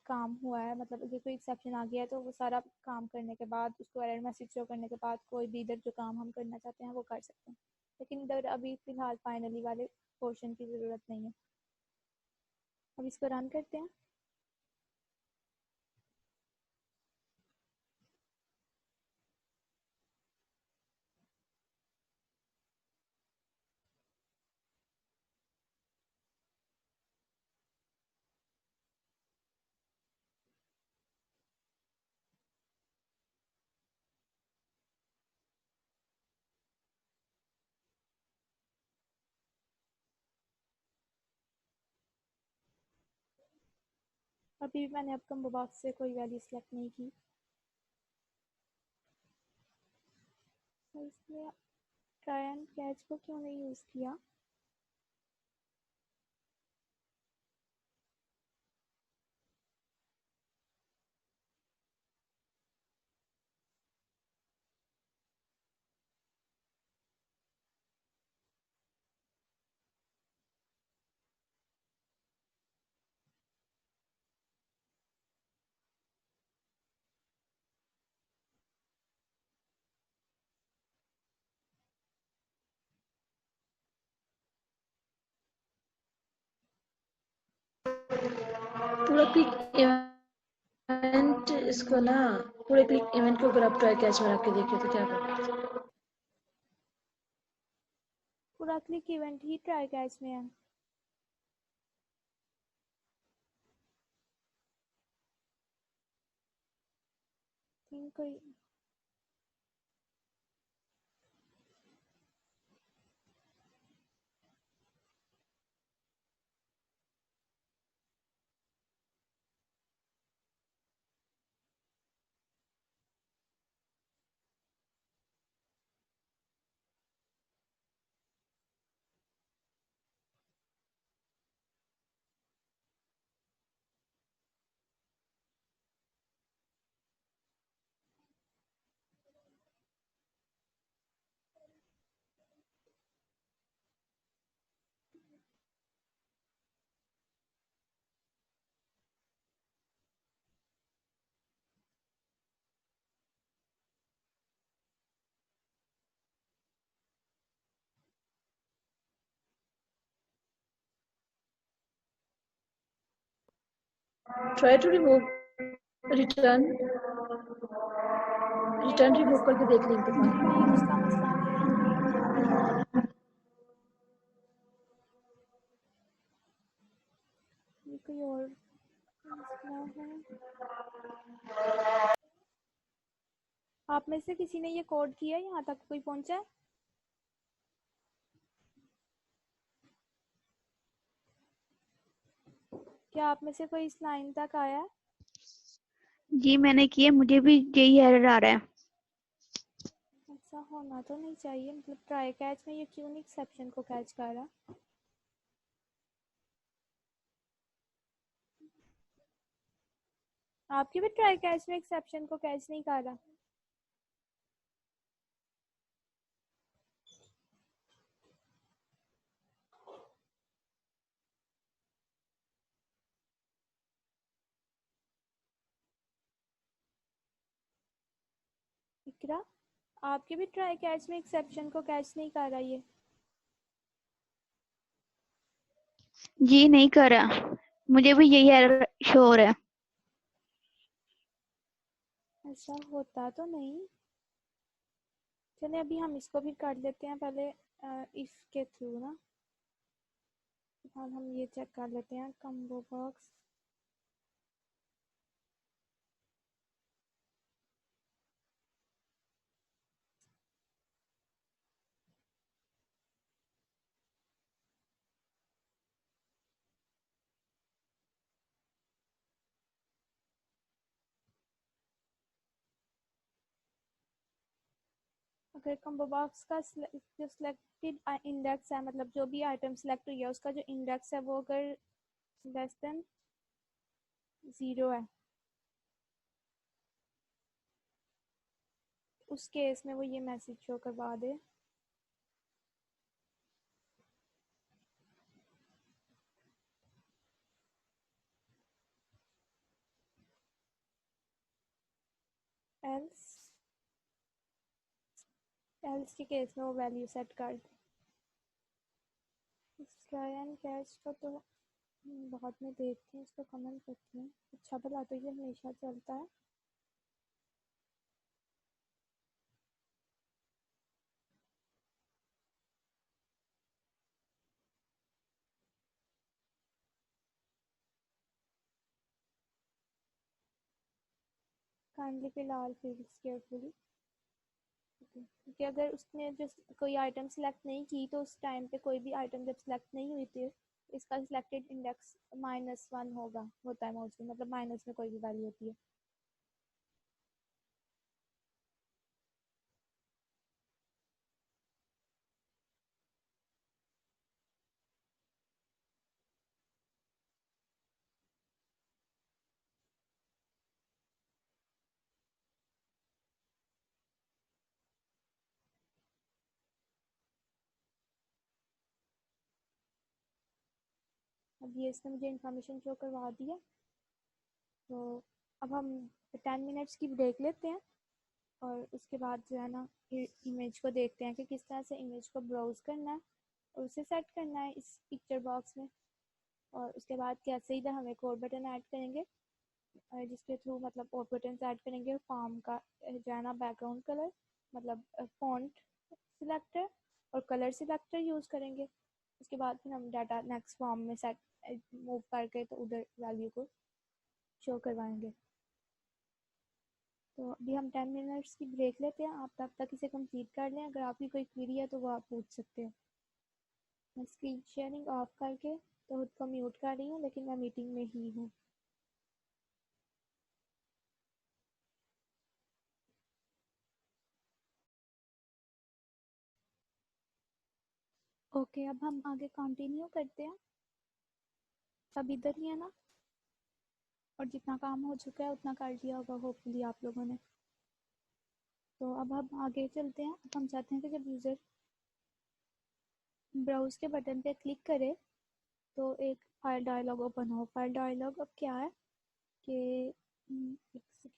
काम हुआ है, मतलब अगर कोई एक्सेप्शन आ गया है तो वो सारा काम करने के बाद उसको एरर मैसेज शो करने के बाद कोई भी इधर जो काम हम करना चाहते हैं वो कर सकते हैं, लेकिन इधर अभी फ़िलहाल फाइनली वाले पोर्शन की ज़रूरत नहीं है। अब इसको रन करते हैं। अभी भी मैंने अब कम्बो बॉक्स से कोई वैल्यू सेलेक्ट नहीं की, तो इसलिए ट्राई एंड कैच को क्यों नहीं यूज़ किया।
क्लिक इवेंट, इसको ना पूरे क्लिक इवेंट के ऊपर आप ट्राई कैच में रख के देखिए तो क्या करें।
पूरा क्लिक इवेंट ही ट्राई कैच में है। कोई
try to remove, return remove करके देख लें एक दफा।
नहीं, उसका मसला नहीं है। ये कोई और मसला है। आप में से किसी ने ये कोड किया है? यहाँ तक कोई पहुंचा है? क्या आप में से कोई इस लाइन तक आया है?
जी मैंने किए, मुझे भी यही एरर आ रहा है।
ऐसा होना तो नहीं चाहिए, मतलब ट्राई कैच में ये क्यों नहीं एक्सेप्शन को कैच कर रहा? आपके भी ट्राई कैच में एक्सेप्शन को कैच नहीं कर रहा? इकरा, आपके भी ट्राई कैच में एक्सेप्शन को कैच नहीं कर रहा ये?
जी नहीं कर रहा, मुझे भी यही एरर शो हो रहा है।
ऐसा होता तो नहीं। चलिए अभी हम इसको भी कर लेते हैं पहले इफ के थ्रू ना। फिलहाल हम ये चेक कर लेते हैं कॉम्बो बॉक्स। अगर कॉम्बो बॉक्स का जो सिलेक्टेड इंडेक्स है, मतलब जो भी आइटम सेलेक्ट हुई है उसका जो इंडेक्स है वो अगर लेस देन 0 है, उस केस में वो ये मैसेज शो करवा दे। एल्स एल्स के केस में वो वैल्यू सेट कर दे। ट्राई एंड कैच का तो बाद में देखते हैं, इसको कमेंट करते हैं। अच्छा भला तो ये हमेशा चलता है। काइंडली फिलहाल फील्ड्स केयरफुली, क्योंकि अगर उसने जो कोई आइटम सेलेक्ट नहीं की तो उस टाइम पे कोई भी आइटम जब सेलेक्ट नहीं हुई थी, इसका सिलेक्टेड इंडेक्स -1 होता है मोस्टली, मतलब माइनस में कोई भी वैल्यू होती है। अब ये इसने मुझे इन्फॉर्मेशन शो करवा दी है, तो अब हम 10 मिनट्स की ब्रेक लेते हैं और उसके बाद जो है ना इमेज को देखते हैं कि किस तरह से इमेज को ब्राउज करना है और उसे सेट करना है इस पिक्चर बॉक्स में। और उसके बाद कैसे ही हम एक और बटन ऐड करेंगे जिसके थ्रू मतलब और बटन ऐड करेंगे फॉर्म का जो है ना बैकग्राउंड कलर मतलब फॉन्ट सिलेक्टर और कलर सिलेक्टर यूज़ करेंगे। उसके बाद फिर हम डाटा नेक्स्ट फॉर्म में सेट मूव करके तो उधर वैल्यू को शो करवाएंगे। तो अभी हम 10 मिनट्स की ब्रेक लेते हैं, आप तब तक इसे कंप्लीट कर लें। अगर आपकी कोई क्वेरी है तो वो आप पूछ सकते हैं। मैं स्क्रीन शेयरिंग ऑफ करके तो खुद को म्यूट कर रही हूँ, लेकिन मैं मीटिंग में ही हूँ। ओके, अब हम आगे कंटिन्यू करते हैं। सब इधर ही है ना, और जितना काम हो चुका है उतना कर लिया होगा होपफुली आप लोगों ने। तो अब हम आगे चलते हैं। अब हम चाहते हैं कि जब यूज़र ब्राउज़ के बटन पे क्लिक करे तो एक फाइल डायलॉग ओपन हो। फाइल डायलॉग अब क्या है कि एक second,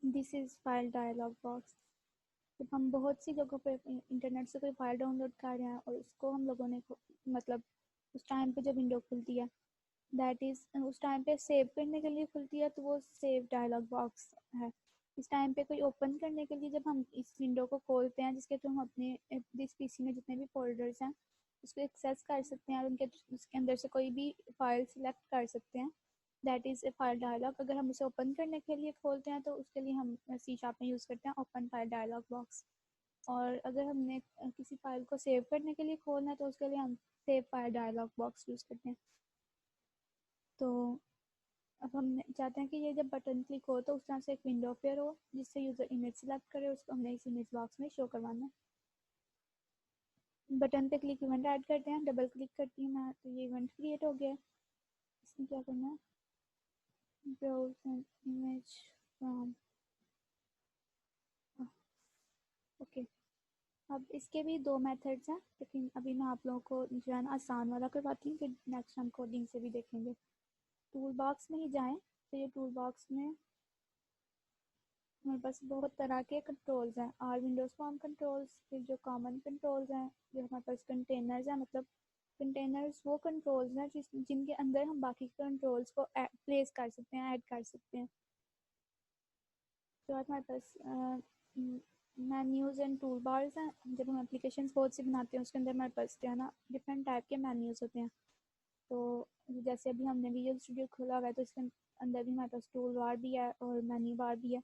this is file dialog box. जब हम बहुत सी जगहों पे इंटरनेट से कोई फाइल डाउनलोड कर रहे हैं और उसको हम लोगों ने मतलब उस टाइम पे जब विंडो खुलती है दैट इज़ उस टाइम पे सेव करने के लिए खुलती है तो वो सेव डायलॉग बॉक्स है। इस टाइम पे कोई ओपन करने के लिए जब हम इस विंडो को खोलते हैं जिसके थ्रू हम अपने दिस पीसी में जितने भी फोल्डर्स हैं उसको एक्सेस कर सकते हैं और उसके अंदर से कोई भी फाइल सिलेक्ट कर सकते हैं, that is a file dialog. अगर हम उसे ओपन करने के लिए खोलते हैं तो उसके लिए हम सी शार्प में यूज़ करते हैं ओपन फाइल डायलॉग बॉक्स। और अगर हमने किसी फाइल को सेव करने के लिए खोलना है तो उसके लिए हम save file dialog box use करते हैं। तो अब हम चाहते हैं कि ये जब बटन क्लिक हो तो उस तरह से एक विंडो अपेयर हो जिससे यूज़र इमेज सेलेक्ट करे, उसको हमने इस इमेज बॉक्स में शो करवाना है। बटन पे क्लिक इवेंट ऐड करते हैं, डबल क्लिक करती हूँ मैं तो ये इवेंट क्रिएट हो गया। इसमें क्या करना है, browse an image from, okay. अब इसके भी दो मेथड्स हैं, लेकिन अभी मैं आप लोगों को जो है ना आसान वाला करवाती हूँ, फिर नेक्स्ट हम कोडिंग से भी देखेंगे। टूल बॉक्स में ही जाएँ तो ये टूल बॉक्स में हमारे पास बहुत तरह के कंट्रोल्स हैं। आर विंडोज़ फॉर्म कंट्रोल्स, फिर जो कॉमन कंट्रोल्स हैं, जो हमारे पास कंटेनर्स हैं, मतलब कंटेनर्स वो कंट्रोल्स हैं जिनके अंदर हम बाकी कंट्रोल्स को प्लेस कर सकते हैं, ऐड कर सकते हैं। तो हमारे पास मेन्यूज़ एंड टूल बार्स हैं। जब हम एप्लीकेशंस बहुत सी बनाते हैं उसके अंदर हमारे पास जो है ना डिफरेंट टाइप के मेन्यूज़ होते हैं। तो जैसे अभी हमने विजुअल स्टूडियो खोला हुआ है तो इसके अंदर भी हमारे पास टूल बार भी है और मेन्यू बार भी है।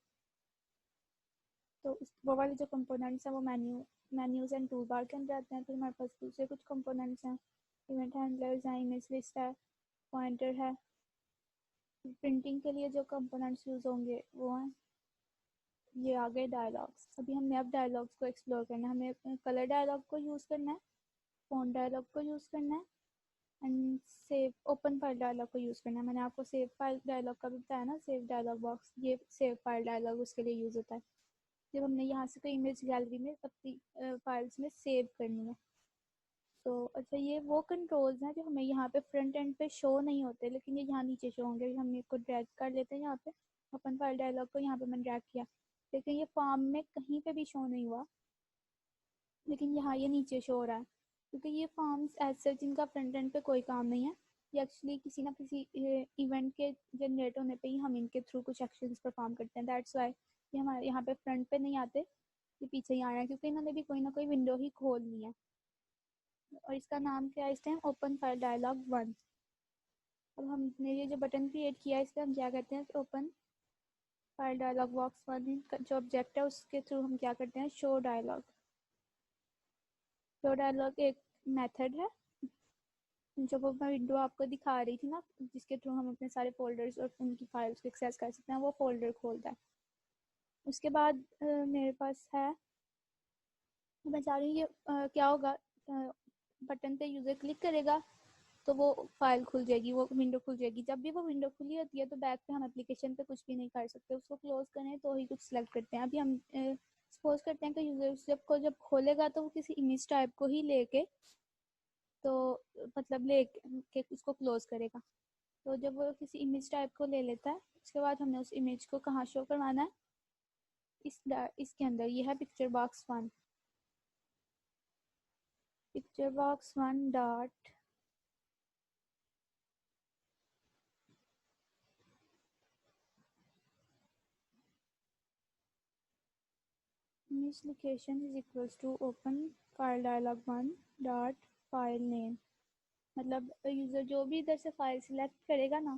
तो वो वाले जो कंपोनेंट्स हैं वो मेन्यूज़ एंड टूल बार के अंदर आते हैं। फिर हमारे पास दूसरे कुछ कंपोनेंट्स हैं, इवेंट हैंडलर्स हैं, इमेज लिस्ट है, पॉइंटर है। प्रिंटिंग के लिए जो कंपोनेंट्स यूज़ होंगे वो हैं ये आ गए डायलॉग्स। अभी हमने अब डायलॉग्स को एक्सप्लोर करना है। हमें कलर डायलॉग को यूज़ करना है, फ़ॉन्ट डायलॉग को यूज़ करना है and save open file dialog को यूज़ करना है। मैंने आपको सेव फाइल डायलॉग का भी बताया ना, सेव डायलॉग बॉक्स, ये सेव फाइल डायलॉग उसके लिए यूज़ होता है जब हमने यहाँ से कोई इमेज गैलरी में अपनी फाइल्स में सेव करनी है। तो अच्छा, ये वो कंट्रोल्स हैं जो हमें यहाँ पे फ्रंट एंड पे शो नहीं होते, लेकिन ये यहाँ नीचे शो होंगे। हम इसको ड्रैग कर लेते हैं यहाँ पे, ओपन फाइल डायलॉग को यहाँ पे मैंने ड्रैग किया, लेकिन ये फॉर्म में कहीं पे भी शो नहीं हुआ, लेकिन यहाँ ये नीचे शो हो रहा है क्योंकि ये फॉर्म्स एज सच इनका फ्रंट एंड पे कोई काम नहीं है। ये एक्चुअली किसी ना किसी इवेंट के जनरेट होने पे ही हम इनके थ्रू कुछ एक्शंस परफॉर्म करते हैं। दैट्स वाई ये हमारे यहाँ पे फ्रंट पे नहीं आते, ये पीछे ही आ रहे हैं क्योंकि इन्होंने भी कोई ना कोई विंडो ही खोलनी है। और इसका नाम क्या है इस टाइम, ओपन फाइल डायलॉग 1। अब हमने ये जो बटन क्रिएट किया है इस पर हम क्या करते हैं, ओपन फाइल डायलॉग बॉक्स 1 जो ऑब्जेक्ट है उसके थ्रू हम क्या करते हैं, शो डायलॉग। शो डायलॉग एक मेथड है जो वो मैं विंडो आपको दिखा रही थी ना, जिसके थ्रू हम अपने सारे फोल्डर्स और उनकी फाइल्स को एक्सेस कर सकते हैं, वो फोल्डर खोलता है। उसके बाद मेरे पास है, मैं चाह रही हूँ ये क्या होगा, बटन पे यूज़र क्लिक करेगा तो वो फाइल खुल जाएगी, वो विंडो खुल जाएगी। जब भी वो विंडो खुली होती है तो बैक पे हम एप्लीकेशन पे कुछ भी नहीं कर सकते, उसको क्लोज करें तो ही कुछ सेलेक्ट करते हैं। अभी हम सपोज करते हैं कि यूज़र जब खोलेगा तो वो किसी इमेज टाइप को ही लेके तो मतलब ले के उसको क्लोज करेगा। तो जब वो किसी इमेज टाइप को ले लेता है उसके बाद हमने उस इमेज को कहाँ शो करवाना है, इसके अंदर। ये है picture box 1। Picture box 1 dot image location is equals to open file dialog 1 dot file name। मतलब यूज़र जो भी इधर से फाइल सिलेक्ट करेगा ना,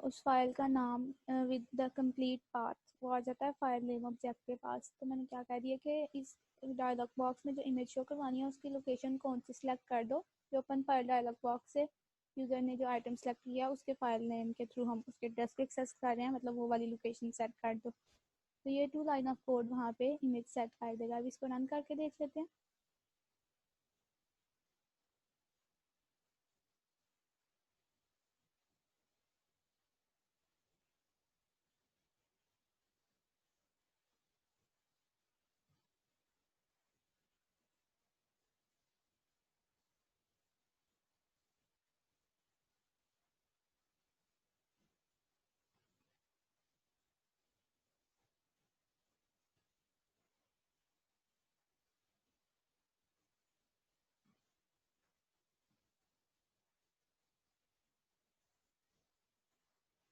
उस फाइल का नाम विद द कंप्लीट पाथ वो आ जाता है फाइल नेम ऑब्जेक्ट के पास। तो मैंने क्या कह दिया कि इस डायलॉग बॉक्स में जो इमेज शो करवानी है उसकी लोकेशन कौन सी सिलेक्ट कर दो, जो ओपन फाइल डायलॉग बॉक्स से यूज़र ने जो आइटम सेलेक्ट किया उसके फाइल नेम के थ्रू हम उसके एड्रेस को एक्सेस कर रहे हैं, मतलब वो वाली लोकेशन सेट कर दो। तो ये 2 लाइन ऑफ कोड वहाँ पे इमेज सेट कर देगा। अब इसको रन करके देख लेते हैं।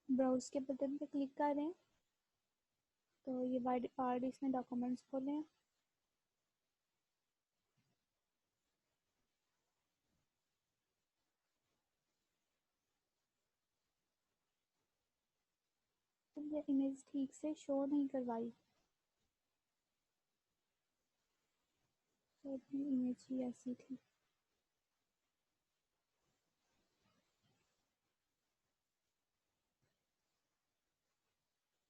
ब्राउज के बटन पे क्लिक करें तो ये वाइड पार्ट इसमें डॉक्यूमेंट्स खोलें। तो ये इमेज ठीक से शो नहीं करवाई, तो अपनी इमेज ही ऐसी थी।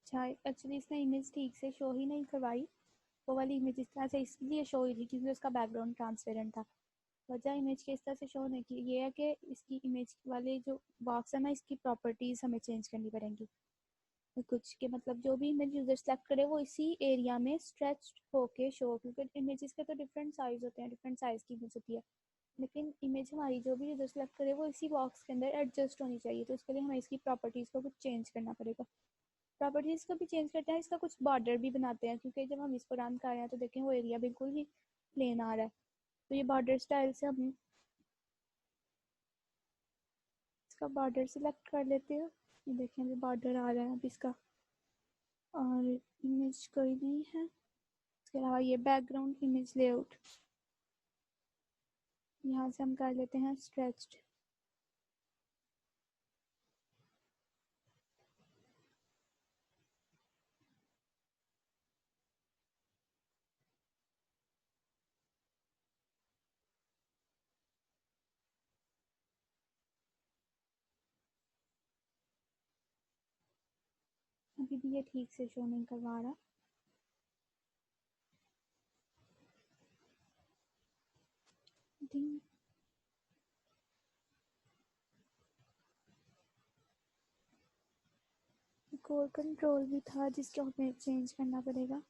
अच्छा, एक्चुअली इसने इमेज ठीक से शो ही नहीं करवाई। वो वाली इमेज इस तरह से इसलिए शो हुई थी क्योंकि उसका बैकग्राउंड ट्रांसपेरेंट था। वजह इमेज के इस तरह से शो होने की ये है कि इसकी इमेज वाले जो बॉक्स है ना, इसकी प्रॉपर्टीज़ हमें चेंज करनी पड़ेंगी कुछ के, मतलब जो भी इमेज यूज़र सेलेक्ट करे वो इसी एरिया में स्ट्रेच होके शो, क्योंकि इमेजेस के तो डिफरेंट साइज़ होते हैं, डिफरेंट साइज़ की इमेज होती है, लेकिन इमेज हमारी जो भी यूज़र सेलेक्ट करे वो इसी बॉक्स के अंदर एडजस्ट होनी चाहिए। तो उसके लिए हमें इसकी प्रॉपर्टीज़ को कुछ चेंज करना पड़ेगा। प्रॉपर्टीज़ को भी चेंज करते हैं, इसका कुछ बॉर्डर भी बनाते हैं, क्योंकि जब हम इसको रन कर रहे हैं तो देखें वो एरिया बिल्कुल ही प्लेन आ रहा है। तो ये बॉर्डर स्टाइल से हम इसका बॉर्डर सिलेक्ट कर लेते हैं। ये देखें अभी बॉर्डर आ रहा है अब इसका, और इमेज कोई नहीं है। इसके अलावा ये बैकग्राउंड इमेज लेआउट यहाँ से हम कर लेते हैं स्ट्रेच्ड। अभी भी ये ठीक से शो नहीं करवा रहा। एक और कंट्रोल भी था जिसको हमें चेंज करना पड़ेगा।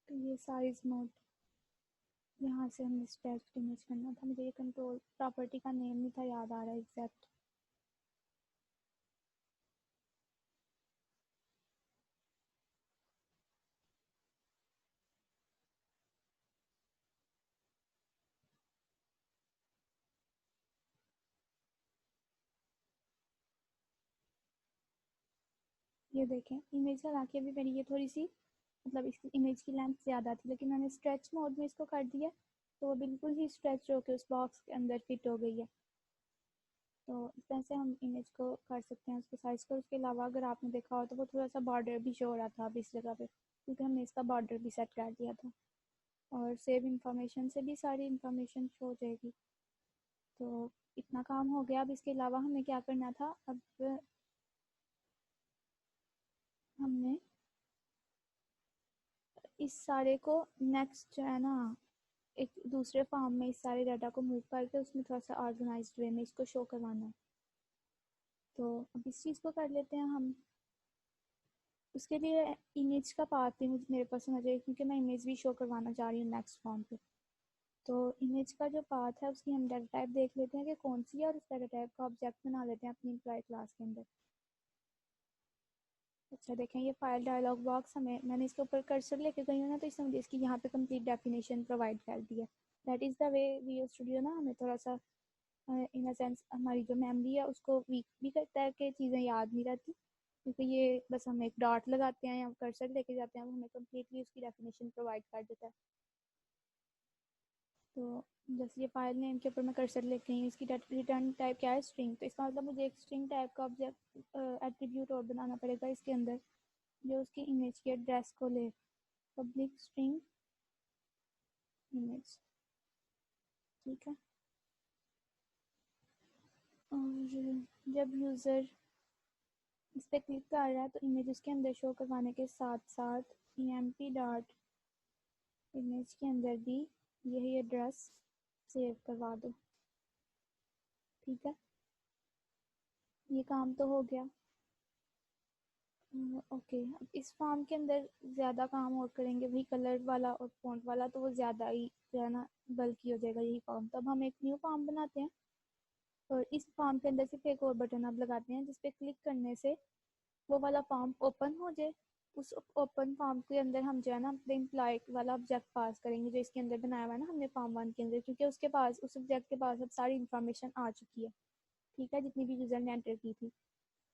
तो ये साइज मोड यहाँ से हमें स्ट्रेच इमेज करना था। मुझे ये कंट्रोल प्रॉपर्टी का नेम नहीं था याद आ रहा है एग्जैक्ट। ये देखें इमेज हालांकि अभी मेरी ये थोड़ी सी, मतलब इसकी इमेज की लेंथ ज़्यादा थी, लेकिन मैंने स्ट्रेच मोड में इसको कर दिया तो वो बिल्कुल ही स्ट्रेच होकर उस बॉक्स के अंदर फिट हो गई है। तो इस तरह से हम इमेज को कर सकते हैं उसके साइज़ को। उसके अलावा अगर आपने देखा हो तो वो थोड़ा सा बॉर्डर भी शो हो रहा था अब इस जगह पे, क्योंकि हमने इसका बॉर्डर भी सेट कर दिया था। और सेव इंफॉर्मेशन से भी सारी इंफॉर्मेशन शो हो जाएगी। तो इतना काम हो गया। अब इसके अलावा हमें क्या करना था, अब हमने इस सारे को नेक्स्ट जो है ना एक दूसरे फॉर्म में इस सारे डाटा को मूव करके उसमें थोड़ा सा ऑर्गेनाइज्ड वे में इसको शो करवाना है। तो अब इस चीज़ को कर लेते हैं हम। उसके लिए इमेज का पाथ भी मुझे मेरे पास होना चाहिए क्योंकि मैं इमेज भी शो करवाना चाह रही हूँ नेक्स्ट फॉर्म पे। तो इमेज का जो पाथ है उसकी हम डाटा टाइप देख लेते हैं कि कौन सी है और उस डाटा टाइप का ऑब्जेक्ट बना लेते हैं अपनी एम्प्लॉय क्लास के अंदर। अच्छा देखें ये फाइल डायलॉग बॉक्स मैंने इसके ऊपर कर्सर लेके गई हूँ ना, तो इसने मुझे इसकी यहाँ पे कंप्लीट डेफिनेशन प्रोवाइड कर दी है। That is the way video studio ना हमें थोड़ा सा इन अ सेंस हमारी जो मेमोरी है उसको वीक भी करता है कि चीज़ें याद नहीं रहती, क्योंकि ये बस हम एक डॉट लगाते हैं या कर्सर लेके जाते हैं वो हमें कम्प्लीटली उसकी डेफिनेशन प्रोवाइड कर देता है। तो जैसे ये फाइल नेम के ऊपर मैं कर्सर लेके आई, इसकी रिटर्न टाइप क्या है, स्ट्रिंग। तो इसका मतलब मुझे एक स्ट्रिंग टाइप का ऑब्जेक्ट एट्रीब्यूट और बनाना पड़ेगा इसके अंदर जो उसकी इमेज के एड्रेस को ले। पब्लिक स्ट्रिंग इमेज, ठीक है। और जब यूज़र इस पर क्लिक कर रहा है तो इमेज उसके अंदर शो करवाने के साथ साथ emp डॉट इमेज के अंदर भी यही एड्रेस सेव करवा दो, ठीक है। ये काम तो हो गया। ओके, अब इस फॉर्म के अंदर ज़्यादा काम और करेंगे, वही कलर वाला और फॉन्ट वाला, तो वो ज़्यादा ही जो है ना बल्कि हो जाएगा यही फॉर्म। तो अब हम एक न्यू फॉर्म बनाते हैं और इस फॉर्म के अंदर सिर्फ एक और बटन अब लगाते हैं जिस पे क्लिक करने से वो वाला फॉर्म ओपन हो जाए। उस ओपन फॉर्म के अंदर हम जो है ना अपने एम्प्लॉय वाला ऑब्जेक्ट पास करेंगे जो इसके अंदर बनाया हुआ है ना हमने फॉर्म 1 के अंदर, क्योंकि उसके पास उस ऑब्जेक्ट के पास अब सारी इन्फॉर्मेशन आ चुकी है, ठीक है, जितनी भी यूज़र ने एंटर की थी।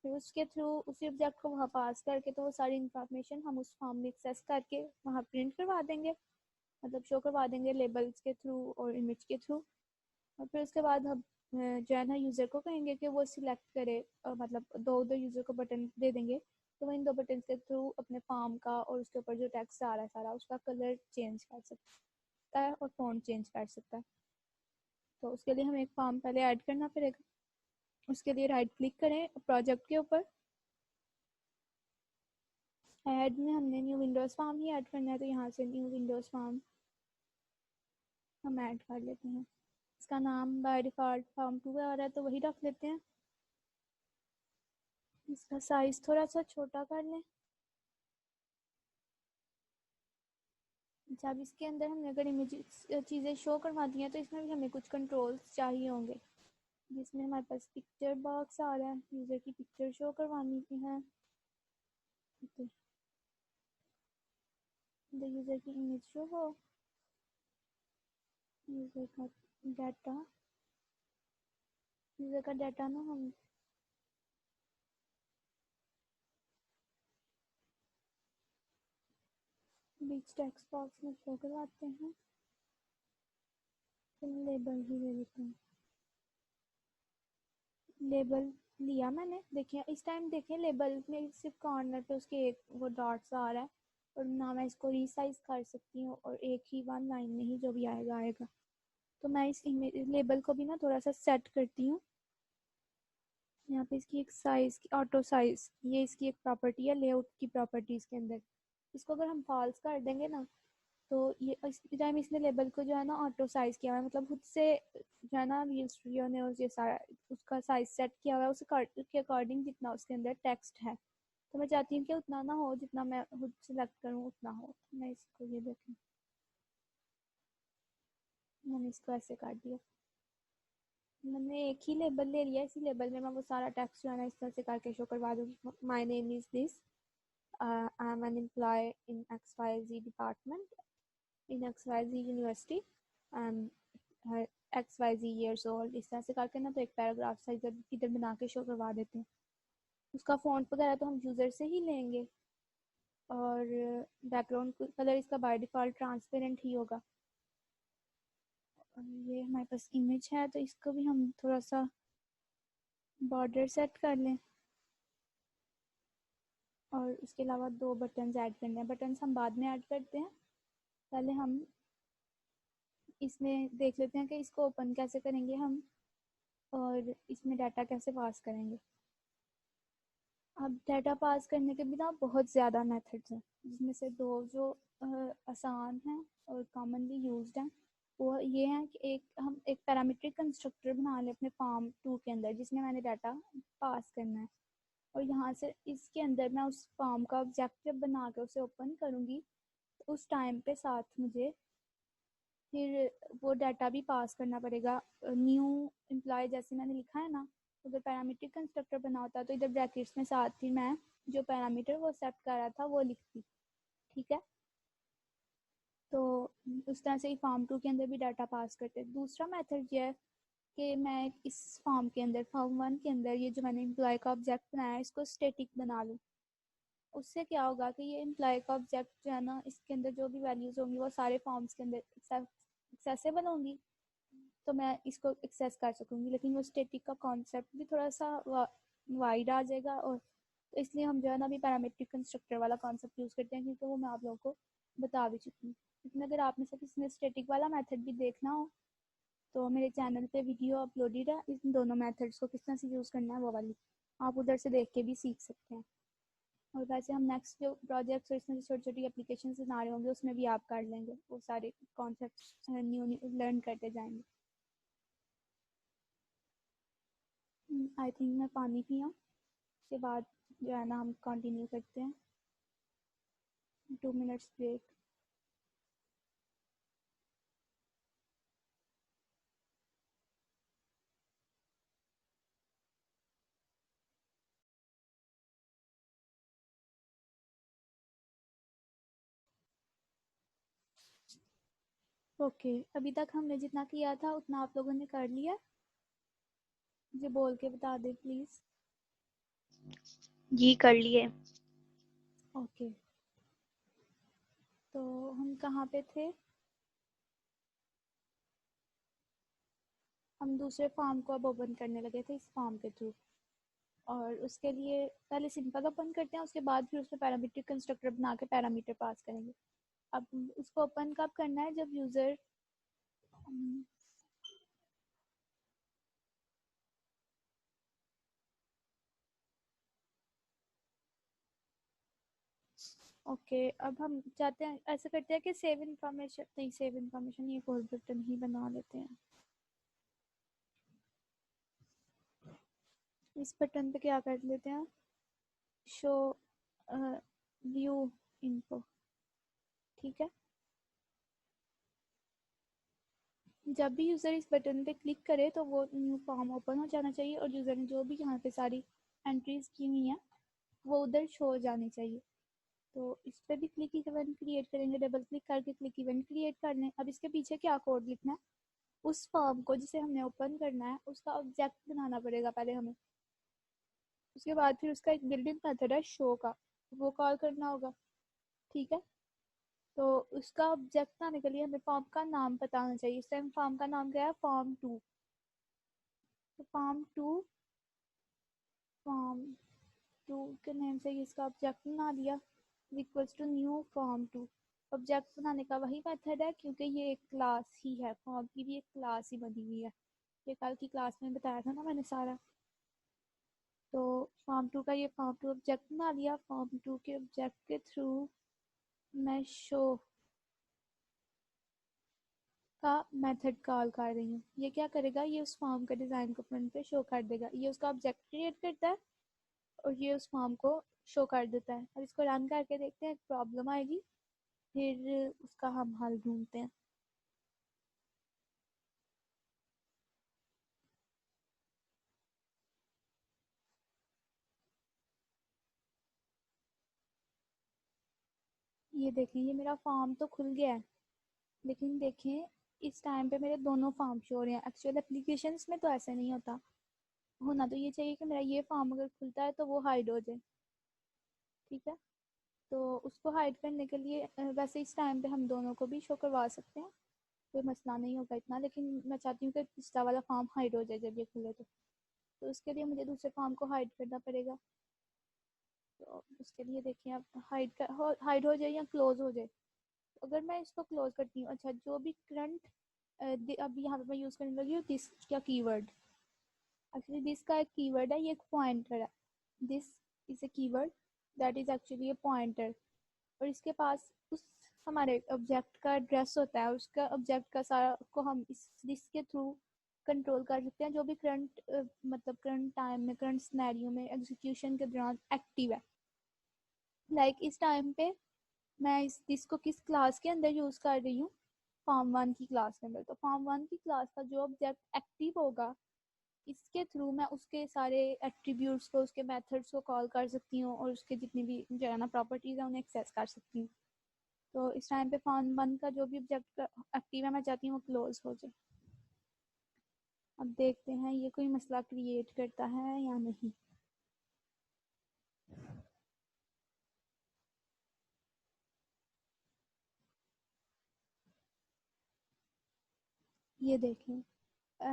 फिर उसके थ्रू उसी ऑब्जेक्ट को वहाँ पास करके तो वो सारी इन्फॉर्मेशन हम उस फॉर्म में एक्सेस करके वहाँ प्रिंट करवा देंगे, मतलब शो करवा देंगे लेबल्स के थ्रू और इमेज के थ्रू। और फिर उसके बाद हम जो है ना यूज़र को कहेंगे कि वो सिलेक्ट करे, मतलब दो दो यूज़र को बटन दे देंगे, तो वो इन दो बटन के थ्रू अपने फॉर्म का और उसके ऊपर जो टेक्स्ट आ रहा है सारा उसका कलर चेंज कर सकता है और फॉन्ट चेंज कर सकता है। तो उसके लिए हमें एक फॉर्म पहले ऐड करना पड़ेगा। उसके लिए राइट क्लिक करें प्रोजेक्ट के ऊपर, ऐड में हमने न्यू विंडोज़ फॉर्म ही ऐड करना है, तो यहाँ से न्यू विंडोज़ फॉर्म हम ऐड कर लेते हैं। इसका नाम बाय डिफ़ॉल्ट फॉर्म 2 आ रहा है तो वही रख लेते हैं। इसका साइज़ थोड़ा सा छोटा कर लें। जब इसके अंदर हमने अगर इमेज चीज़ें शो करवा दी हैं तो इसमें भी हमें कुछ कंट्रोल्स चाहिए होंगे, जिसमें हमारे पास पिक्चर बॉक्स आ रहा है, यूज़र की पिक्चर शो करवानी है, यूज़र की इमेज शो हो, यूज़र का डाटा, यूज़र का डाटा ना हम बीच टेक्स्ट बॉक्स में शो करवाते हैं। फिर लेबल ही ले लेते हैं। लेबल लिया मैंने, देखिए इस टाइम देखिए लेबल में सिर्फ कॉर्नर पे उसके एक वो डॉट्स आ रहा है और ना मैं इसको रीसाइज कर सकती हूँ और एक ही वन लाइन में ही जो भी आएगा आएगा। तो मैं इस लेबल को भी ना थोड़ा सा सेट करती हूँ। यहाँ पे इसकी एक साइज की ऑटो साइज, ये इसकी एक प्रॉपर्टी है लेआउट की प्रॉपर्टीज के अंदर। इसको अगर हम फॉल्स कर देंगे ना तो ये इस टाइम इसने लेबल को जो है ना ऑटो साइज किया हुआ है, मतलब खुद से जो है ना वील स्टूडियो ने ये सारा उसका साइज सेट किया हुआ है उसके अकॉर्डिंग जितना उसके अंदर टेक्स्ट है। तो मैं चाहती हूँ कि उतना ना हो जितना मैं खुद सेलेक्ट करूँ उतना हो, तो मैं इसको ये देखें मैंने इसको ऐसे काट दिया। मैंने एक ही लेबल ले लिया, इसी लेबल में मैं वो सारा टेक्स्ट जो है ना इस तरह से करके शो करवा दूँगी। My name is this, I am an employ in XYZ department in XYZ university, I am XYZ years old, इस तरह से करके ना तो एक पैराग्राफ सा इधर इधर बना के शो करवा देते हैं। उसका फ़ॉन्ट वगैरह तो हम यूज़र से ही लेंगे और बैकग्राउंड कलर इसका बाय डिफ़ॉल्ट ट्रांसपेरेंट ही होगा। और ये हमारे पास इमेज है तो इसको भी हम थोड़ा सा बॉर्डर सेट कर लें और उसके अलावा दो बटन्स ऐड करने हैं। बटन्स हम बाद में ऐड करते हैं, पहले हम इसमें देख लेते हैं कि इसको ओपन कैसे करेंगे हम और इसमें डाटा कैसे पास करेंगे। अब डाटा पास करने के भी ना बहुत ज़्यादा मेथड्स हैं, जिसमें से दो जो आसान हैं और कॉमनली यूज्ड हैं वो ये हैं कि हम एक पैरामीट्रिक कंस्ट्रक्टर बना लें अपने फॉर्म 2 के अंदर, जिसमें मैंने डाटा पास करना है, और यहाँ से इसके अंदर मैं उस फॉर्म का ऑब्जेक्टिव बना के उसे ओपन करूँगी, तो उस टाइम पे साथ मुझे फिर वो डाटा भी पास करना पड़ेगा। न्यू एम्प्लॉय जैसे मैंने लिखा है ना, अगर पैरामीट्रिक कंस्ट्रक्टर बना होता तो इधर ब्रैकेट्स में साथ ही मैं जो पैरामीटर वो सेट कर रहा था वो लिखती। ठीक है, तो उस तरह से ही फॉर्म 2 के अंदर भी डाटा पास करते। दूसरा मेथड ये है कि मैं इस फॉर्म के अंदर फॉर्म 1 के अंदर ये जो मैंने एम्प्लॉय का ऑब्जेक्ट बनाया है इसको स्टैटिक बना लूँ। उससे क्या होगा कि ये एम्प्लॉय का ऑब्जेक्ट जो है ना, इसके अंदर जो भी वैल्यूज़ होंगी वो सारे फॉर्म्स के अंदर एक्सेसिबल होंगी, तो मैं इसको एक्सेस कर सकूँगी। लेकिन वो स्टैटिक का कॉन्सेप्ट भी थोड़ा सा वाइड आ जाएगा, और तो इसलिए हम जो है ना अभी पैरामीट्रिक कंस्ट्रक्टर वाला कॉन्सेप्ट यूज़ करते हैं, क्योंकि वो मैं आप लोगों को बता भी चुकी हूँ। लेकिन अगर आप में से किसी ने स्टैटिक वाला मेथड भी देखना हो तो मेरे चैनल पे वीडियो अपलोडेड है इन दोनों मेथड्स को किस तरह से यूज़ करना है वो वाली, आप उधर से देख के भी सीख सकते हैं। और वैसे हम नेक्स्ट जो प्रोजेक्ट्स और इसमें जो छोटी छोटी एप्लीकेशन बना रहे होंगे उसमें भी आप कर लेंगे, वो सारे कॉन्सेप्ट न्यू लर्न करते जाएंगे। आई थिंक मैं पानी पिया, उसके बाद जो है ना हम कंटिन्यू करते हैं। 2 मिनट्स ब्रेक। ओके, अभी तक हमने जितना किया था उतना आप लोगों ने कर लिया? मुझे बोल के बता दे प्लीज़।
जी कर लिए।
ओके, तो हम कहाँ पे थे? हम दूसरे फॉर्म को अब ओपन करने लगे थे इस फॉर्म के थ्रू, और उसके लिए पहले सिंपल ओपन करते हैं, उसके बाद फिर उसमें पैरामीट्रिक कंस्ट्रक्टर बना के पैरामीटर पास करेंगे। अब उसको ओपन कब करना है? जब यूज़र ओके, अब हम चाहते हैं ऐसा करते हैं कि सेव इन्फॉर्मेशन, नहीं सेव इन्फॉर्मेशन ये कोड बटन ही बना लेते हैं। इस बटन पे क्या कर लेते हैं, शो व्यू इनको। ठीक है, जब भी यूज़र इस बटन पे क्लिक करे तो वो न्यू फॉर्म ओपन हो जाना चाहिए, और यूज़र ने जो भी यहाँ पे सारी एंट्रीज की हुई हैं वो उधर शो हो जानी चाहिए। तो इस पर भी क्लिक इवेंट क्रिएट करेंगे, डबल क्लिक करके क्लिक इवेंट क्रिएट कर लें। अब इसके पीछे क्या कोड लिखना है, उस फॉर्म को जिसे हमने ओपन करना है उसका ऑब्जेक्ट बनाना पड़ेगा पहले हमें, उसके बाद फिर उसका एक बिल्डिंग मेथड है शो का, वो कॉल करना होगा। ठीक है, तो उसका ऑब्जेक्ट बनाने के लिए हमें फॉर्म का नाम पता होना चाहिए। इस टाइम फॉर्म का नाम क्या है, फॉर्म 2। तो फॉर्म 2 के नेम से इसका ऑब्जेक्ट बना दिया, equals to new form 2। Object बनाने का वही मेथड है, क्योंकि ये एक क्लास ही है, फॉर्म की भी एक क्लास ही बनी हुई है, ये कल की क्लास में बताया था ना मैंने सारा। तो फॉर्म 2 का ये फॉर्म 2 ऑब्जेक्ट बना दिया, फॉर्म 2 के ऑब्जेक्ट के थ्रू मैं शो का मेथड कॉल कर रही हूँ। ये क्या करेगा, ये उस फॉर्म का डिज़ाइन को फ्रंट पे शो कर देगा, ये उसका ऑब्जेक्ट क्रिएट करता है और ये उस फॉर्म को शो कर देता है। अब इसको रन करके देखते हैं, प्रॉब्लम आएगी फिर उसका हम हल ढूंढते हैं। ये देखें, ये मेरा फॉर्म तो खुल गया है, लेकिन देखें इस टाइम पे मेरे दोनों फॉर्म शो हो रहे हैं। एक्चुअल एप्लीकेशंस में तो ऐसे नहीं होता, होना तो ये चाहिए कि मेरा ये फॉर्म अगर खुलता है तो वो हाइड हो जाए। ठीक है, तो उसको हाइड करने के लिए वैसे इस टाइम पे हम दोनों को भी शो करवा सकते हैं, कोई मसला नहीं होगा इतना, लेकिन मैं चाहती हूँ कि पिछला वाला फॉर्म हाइड हो जाए जब ये खुले तो उसके लिए मुझे दूसरे फॉर्म को हाइड करना पड़ेगा। तो उसके लिए देखिए अब हाइड हो जाए या क्लोज हो जाए। तो अगर मैं इसको क्लोज करती हूँ, अच्छा जो भी करंट अब यहाँ पे मैं यूज़ करने लगी हूँ दिस का कीवर्ड। एक्चुअली दिस का एक कीवर्ड है, ये एक पॉइंटर है this is a keyword that is actually A pointer, और इसके पास उस हमारे ऑब्जेक्ट का एड्रेस होता है, उसका ऑब्जेक्ट का सारा को हम इस के थ्रू कंट्रोल कर सकते हैं, जो भी करंट मतलब करंट टाइम में, करंट सिनेरियो में एग्जीक्यूशन के दौरान एक्टिव है। लाइक इस टाइम पे मैं इसको किस क्लास के अंदर यूज़ कर रही हूँ, फॉर्म 1 की क्लास के अंदर। तो फॉर्म 1 की क्लास का जो ऑब्जेक्ट एक्टिव होगा, इसके थ्रू मैं उसके सारे एट्रीब्यूट्स को, उसके मेथड्स को कॉल कर सकती हूँ, और उसके जितनी भी जो है ना प्रॉपर्टीज़ है उन्हें एक्सेस कर सकती हूँ। तो इस टाइम पे फॉर्म 1 का जो भी ऑब्जेक्ट एक्टिव है, मैं चाहती हूँ वो क्लोज हो जाए। अब देखते हैं ये कोई मसला क्रिएट करता है या नहीं। ये देखें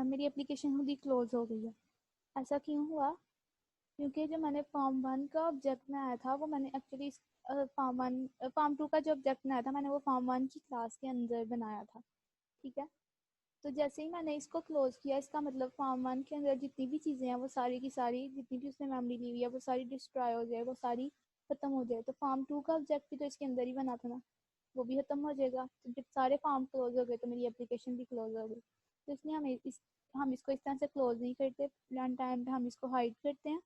मेरी एप्लीकेशन खुद ही क्लोज हो गई है। ऐसा क्यों हुआ? क्योंकि जो मैंने फॉर्म 1 का ऑब्जेक्ट में आया था, वो मैंने एक्चुअली फॉर्म 2 का जो ऑब्जेक्ट में आया था, मैंने वो फॉर्म 1 की क्लास के अंदर बनाया था। ठीक है, तो जैसे ही मैंने इसको क्लोज किया, इसका मतलब फॉर्म 1 के अंदर जितनी भी चीज़ें हैं वो सारी की सारी, जितनी भी उसने मेमोरी ली हुई है वो सारी डिस्ट्रॉय हो जाए, वो सारी खत्म हो जाए। तो फॉर्म 2 का ऑब्जेक्ट भी तो इसके अंदर ही बना था ना, वो भी खत्म हो जाएगा। तो जब सारे फॉर्म क्लोज हो गए तो मेरी एप्लीकेशन भी क्लोज हो गई। तो इसलिए हम इसको इस तरह से क्लोज नहीं करते, रन टाइम पे हम इसको हाइड करते हैं।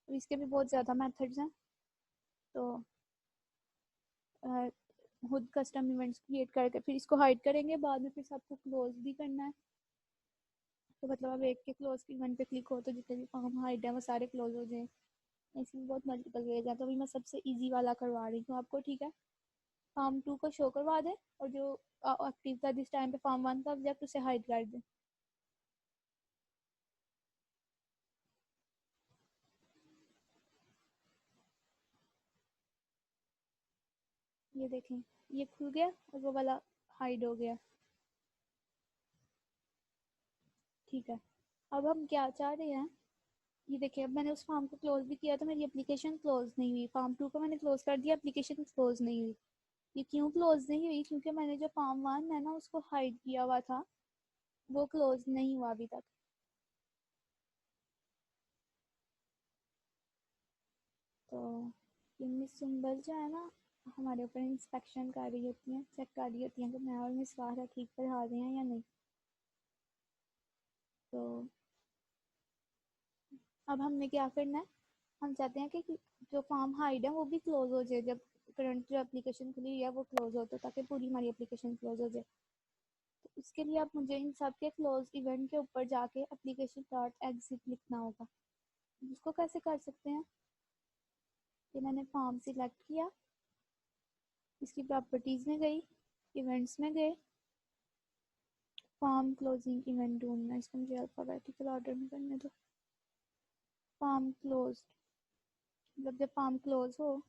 और इसके भी बहुत ज़्यादा मेथड्स हैं, तो खुद कस्टम इवेंट्स क्रिएट करके फिर इसको हाइड करेंगे, बाद में फिर सबको क्लोज भी करना है। तो मतलब अब एक के क्लोज के इवेंट पे क्लिक हो तो जितने भी फॉर्म हाइड है वो सारे क्लोज हो जाए। इसमें बहुत मल्टीपल वेज है, तो अभी मैं सबसे इजी वाला करवा रही हूँ आपको। ठीक है, फॉर्म 2 को शो करवा दें, और जो एक्टिव था जिस टाइम पे फॉर्म 1 का ऑब्जेक्ट, उसे हाइड कर दें। ये देखें, ये खुल गया और वो वाला हाइड हो गया। ठीक है, अब हम क्या चाह रहे हैं, ये देखिए अब मैंने उस फॉर्म को क्लोज भी किया तो मेरी एप्लीकेशन क्लोज नहीं हुई। फॉर्म 2 को मैंने क्लोज कर दिया, एप्लीकेशन क्लोज नहीं हुई। ये क्यों क्लोज नहीं हुई? क्योंकि मैंने जो फॉर्म 1 है ना उसको हाइड किया हुआ था, वो क्लोज नहीं हुआ अभी तक। तो ये मिस सिंबल जो है ना, हमारे ऊपर इंस्पेक्शन कर रही होती हैं, चेक कर रही होती हैं कि मैं और मिस वाहरा ठीक पढ़ा रहे हैं या नहीं। तो अब हमने क्या करना है, हम चाहते हैं कि जो फॉर्म हाइड है वो भी क्लोज हो जाए, जब करंट जो एप्लीकेशन खुली हुई है वो क्लोज हो, तो ताकि पूरी हमारी एप्लीकेशन क्लोज हो जाए। तो इसके लिए आप मुझे इन सब के क्लोज इवेंट के ऊपर जाके एप्लीकेशन डॉट एग्जिट लिखना होगा। इसको कैसे कर सकते हैं, कि मैंने फॉर्म सिलेक्ट किया, इसकी प्रॉपर्टीज़ में गई, इवेंट्स में गए, फॉर्म क्लोजिंग इवेंट ढूंढना, इसको मुझे अल्फ़ाबेटिकल ऑर्डर में करने दो। फॉर्म क्लोज, मतलब जब फॉर्म क्लोज हो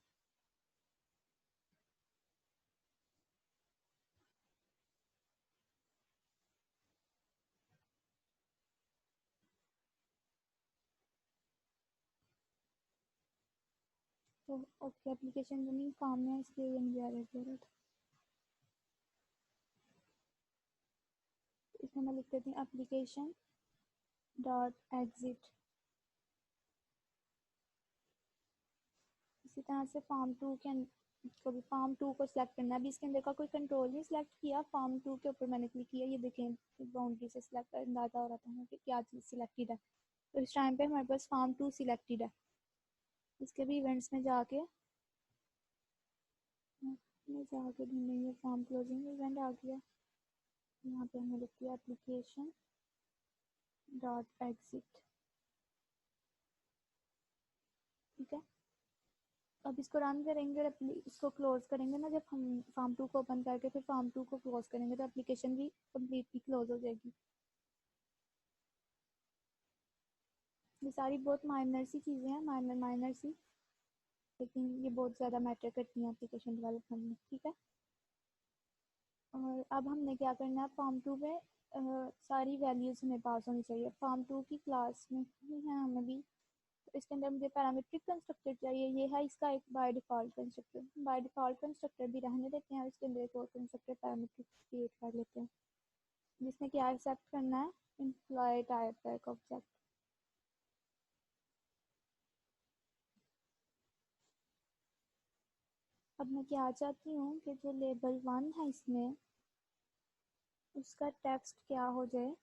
तो ओके, एप्लीकेशन रनिंग फॉर्म में, इसलिए ये मुझे एरर दे रहा था। इसमें मैं लिख देती हूँ एप्लीकेशन डॉट एग्जिट। इसी तरह से फॉर्म 2 के को भी फॉर्म 2 को सिलेक्ट करना है। अभी इसके अंदर का कोई कंट्रोल नहीं सिलेक्ट किया, फॉर्म 2 के ऊपर मैंने क्लिक किया, ये देखें बाउंड्री से सिलेक्ट अंदाजा हो रहा था कि क्या चीज़ सिलेक्टेड है। तो इस टाइम पे हमारे पास फॉर्म 2 सिलेक्टेड है। इसके भी इवेंट्स में जाके ढूंढेंगे, फॉर्म क्लोजिंग इवेंट आ गया, यहाँ पे हमने लिख दिया एप्लीकेशन डॉट एग्जिट। ठीक है, अब इसको रन करेंगे और इसको क्लोज करेंगे ना, जब हम फॉर्म 2 को ओपन करके फिर फॉर्म 2 को क्लोज करेंगे तो एप्लीकेशन भी कम्प्लीटली क्लोज हो जाएगी। ये सारी बहुत माइनर सी चीज़ें हैं, माइनर सी, लेकिन ये बहुत ज़्यादा मैटर करती हैं एप्लीकेशन डेवलपमेंट में। ठीक है, और अब हमने क्या करना है, फॉर्म 2 में सारी वैल्यूज़ हमें पास होनी चाहिए। फॉर्म 2 की क्लास में ही है हमें भी, तो इसके अंदर मुझे पैरामीट्रिक कंस्ट्रक्टर चाहिए। ये है इसका एक by default constructor. By default constructor भी रहने देते हैं, इसके अंदर एक और कंस्ट्रक्टर पैरामीट्रिक क्रिएट कर लेते हैं, जिसने क्या एक्सेप्ट करना है, एम्प्लॉय टाइप का एक ऑब्जेक्ट। अब मैं क्या चाहती हूँ कि जो लेबल 1 है इसमें उसका टेक्स्ट क्या हो जाए,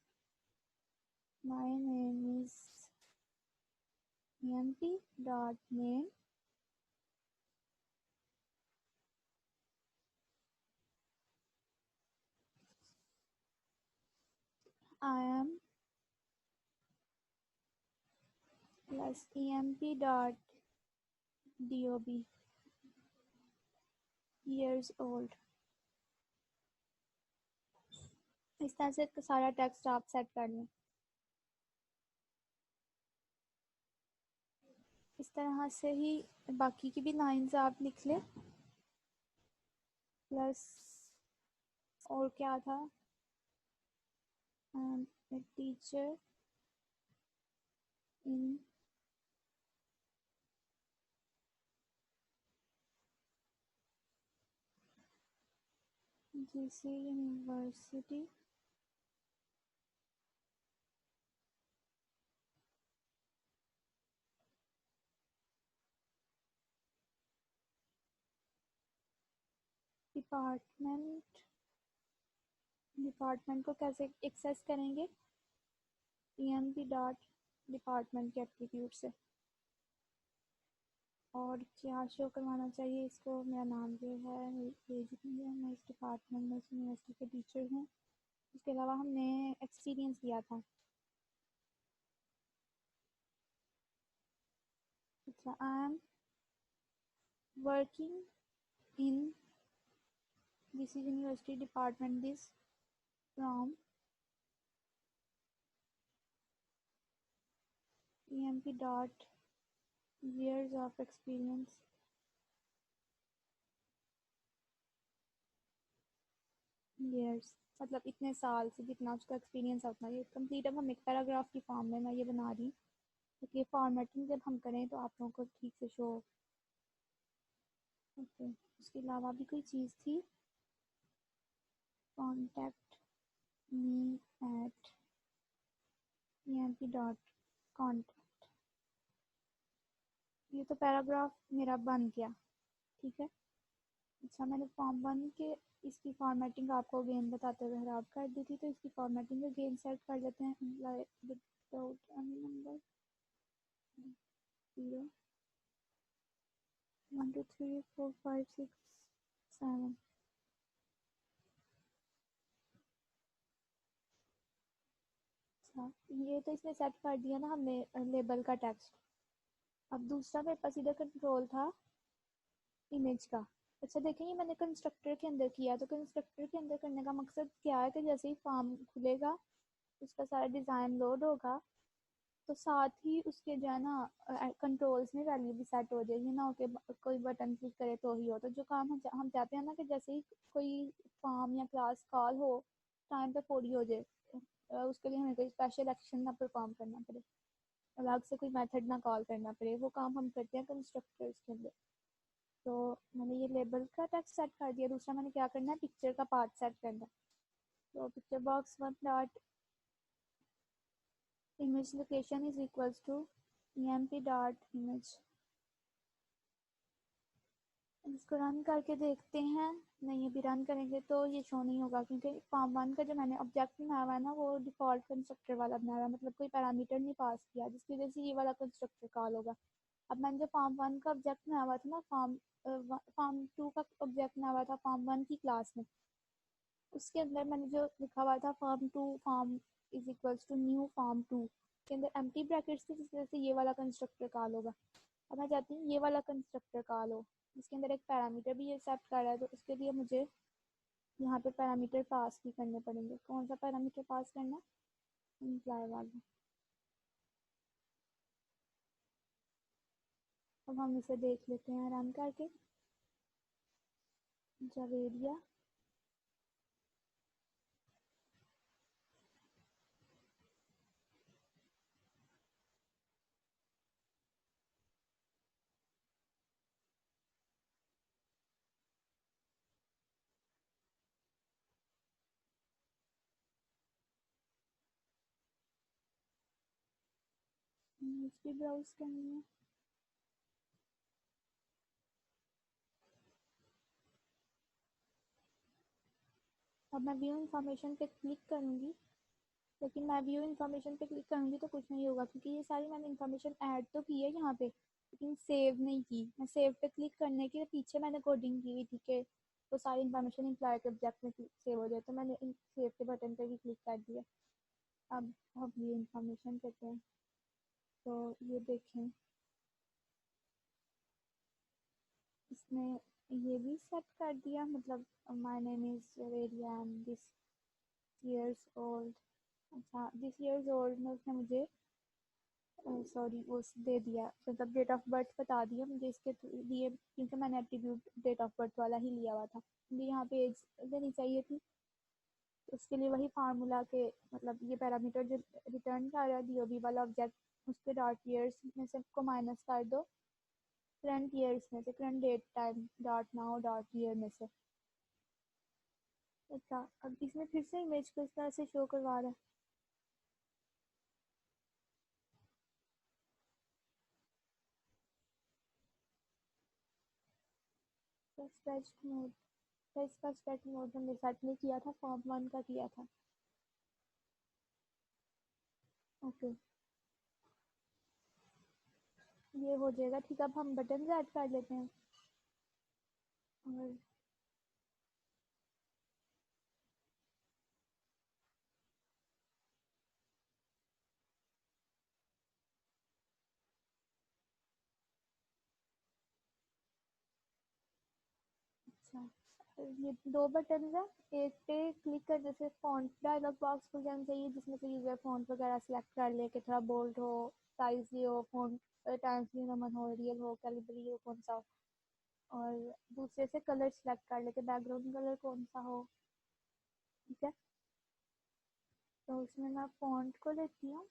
my name is emp.name I am plus emp.dob years old। इस तरह से सारा टेक्स्ट आप सेट कर लें। इस तरह से ही बाकी की भी लाइंस आप लिख लें। प्लस और क्या था, टीचर इन GC यूनिवर्सिटी डिपार्टमेंट को कैसे एक्सेस करेंगे, emp.डिपार्टमेंट के एप्टीट्यूड से। और क्या शो करवाना चाहिए इसको, मेरा नाम ये है, मैं इस डिपार्टमेंट में, इस यूनिवर्सिटी के टीचर हूँ। इसके अलावा हमने एक्सपीरियंस दिया था। अच्छा, I am working in this university department this from emp. years of experience। years मतलब इतने साल से जितना उसका एक्सपीरियंस उतना ये कंप्लीट। अब हम एक पैराग्राफ की फॉर्म में मैं ये बना रही हूँ, क्योंकि ये फॉर्मेटिंग जब हम करें तो आप लोगों को ठीक से शो। ओके, उसके अलावा भी कोई चीज़ थी, कॉन्टेक्ट मी एट emp.contact। ये तो पैराग्राफ मेरा बन गया, ठीक है। अच्छा, मैंने फॉर्म 1 के इसकी फॉर्मेटिंग आपको अगेन बताते हुए खराब कर दी थी, तो इसकी फॉर्मेटिंग अगेन सेट कर लेते हैं। Without any number 0 1 2 3 4 5 6 7। अच्छा, ये तो इसमें सेट कर दिया ना हमने लेबल का टेक्स्ट। अब दूसरा मेरे पास इधर कंट्रोल था इमेज का। अच्छा देखें, ये मैंने कंस्ट्रक्टर के अंदर किया, तो कंस्ट्रक्टर के अंदर करने का मकसद क्या है कि जैसे ही फॉर्म खुलेगा उसका सारा डिज़ाइन लोड होगा, तो साथ ही उसके जो है ना कंट्रोल्स में वैल्यू भी सेट हो जाएगी ना, ओके कोई बटन क्लिक करे तो ही हो। तो जो काम हम चाहते हैं ना कि जैसे ही कोई फॉर्म या क्लास कॉल हो टाइम पे पूरी हो जाए, उसके लिए हमें कोई स्पेशल एक्शन ना परफॉर्म करना पड़े, अलग से कोई मेथड ना कॉल करना पड़े, वो काम हम करते हैं कंस्ट्रक्टर्स के अंदर। तो मैंने ये लेबल का टेक्स्ट सेट कर दिया। दूसरा मैंने क्या करना है, पिक्चर का पार्ट सेट करना है। तो picture box 1 dot image location is equals to emp.image। इसको रन करके देखते हैं। नहीं, अभी रन करेंगे तो ये शो नहीं होगा, क्योंकि फॉर्म 1 का जो मैंने ऑब्जेक्ट बनाया हुआ है ना वो डिफॉल्ट कंस्ट्रक्टर वाला बनाया हुआ है, मतलब कोई पैरामीटर नहीं पास किया, जिसकी वजह से ये वाला कंस्ट्रक्टर कॉल होगा। अब मैंने जो फॉर्म 1 का ऑब्जेक्ट बनाया हुआ था ना, फॉर्म 2 का ऑब्जेक्ट बनाया हुआ था फॉर्म 1 की क्लास में, उसके अंदर मैंने जो लिखा हुआ था form 2 form is equals to new form 2 के अंदर एम्प्टी ब्रैकेट्स थी, जिस वजह से ये वाला कंस्ट्रक्टर कॉल होगा। अब मैं चाहती हूँ ये वाला कंस्ट्रक्टर कॉल हो, जिसके अंदर एक पैरामीटर भी ये एक्सेप्ट कर रहा है, तो उसके लिए मुझे यहाँ पे पैरामीटर पास भी करने पड़ेंगे। कौन सा पैरामीटर पास करना, इम्प्लाई वाला। अब हम इसे देख लेते हैं रन करके। जवेरिया इमेज भी ब्राउज करनी है। अब मैं व्यू इन्फॉर्मेशन पे क्लिक करूँगी, लेकिन मैं व्यू इन्फॉर्मेशन पे क्लिक करूँगी तो कुछ नहीं होगा, क्योंकि ये सारी मैंने इन्फॉर्मेशन ऐड तो की है यहाँ पे, लेकिन सेव नहीं की। मैं सेव पे क्लिक करने के पीछे मैंने कोडिंग की हुई थी कि वो सारी इन्फॉर्मेशन इम्प्लॉय के ऑब्जेक्ट में सेव हो जाए, तो मैंने सेव के बटन पे भी क्लिक कर दिया। अब ये इन्फॉर्मेशन करते हैं, तो ये देखें इसमें ये भी सेट कर दिया, मतलब माय नेम इज़ वेरिया एंड दिस ईयर्स ओल्ड। अच्छा, दिस ईयर्स ओल्ड में उसने मुझे सॉरी वो दे दिया, मतलब डेट ऑफ बर्थ बता दिया मुझे इसके लिए, क्योंकि मैंने एट्रीब्यूट डेट ऑफ बर्थ वाला ही लिया हुआ था। मुझे यहाँ पे एज देनी चाहिए थी, तो उसके लिए वही फार्मूला के मतलब ये पैरामीटर जो रिटर्न कर रहा है डीओबी वाला ऑब्जेक्ट, उसके डॉट ईयर्स में से को माइनस कर दो करंट ईयर्स में से, current date time dot now dot year में से। अच्छा, अब इसमें फिर से इमेज को इस तरह से शो करवा रहा है। स्ट्रेच मोड, तो इसका स्ट्रेच मोड हमने सेट नहीं किया था, फॉर्म 1 का किया था। ओके, ये हो जाएगा ठीक। अब हम बटन ऐड कर लेते हैं, और अच्छा, ये दो बटन है। एक पे क्लिक करने से फ़ॉन्ट डायलॉग बॉक्स खुल जाना चाहिए, जिसमें से यूज़र फ़ॉन्ट वगैरह सेलेक्ट कर ले कि थोड़ा बोल्ड हो, साइज हो, फ़ॉन्ट टाइम्स न्यू रोमन हो, रियल हो, कैलिबरी हो, कौन सा हो। और दूसरे से कलर सेलेक्ट कर ले कि बैकग्राउंड कलर कौन सा हो। ठीक है, तो उसमें मैं फ़ॉन्ट को लेती हूँ,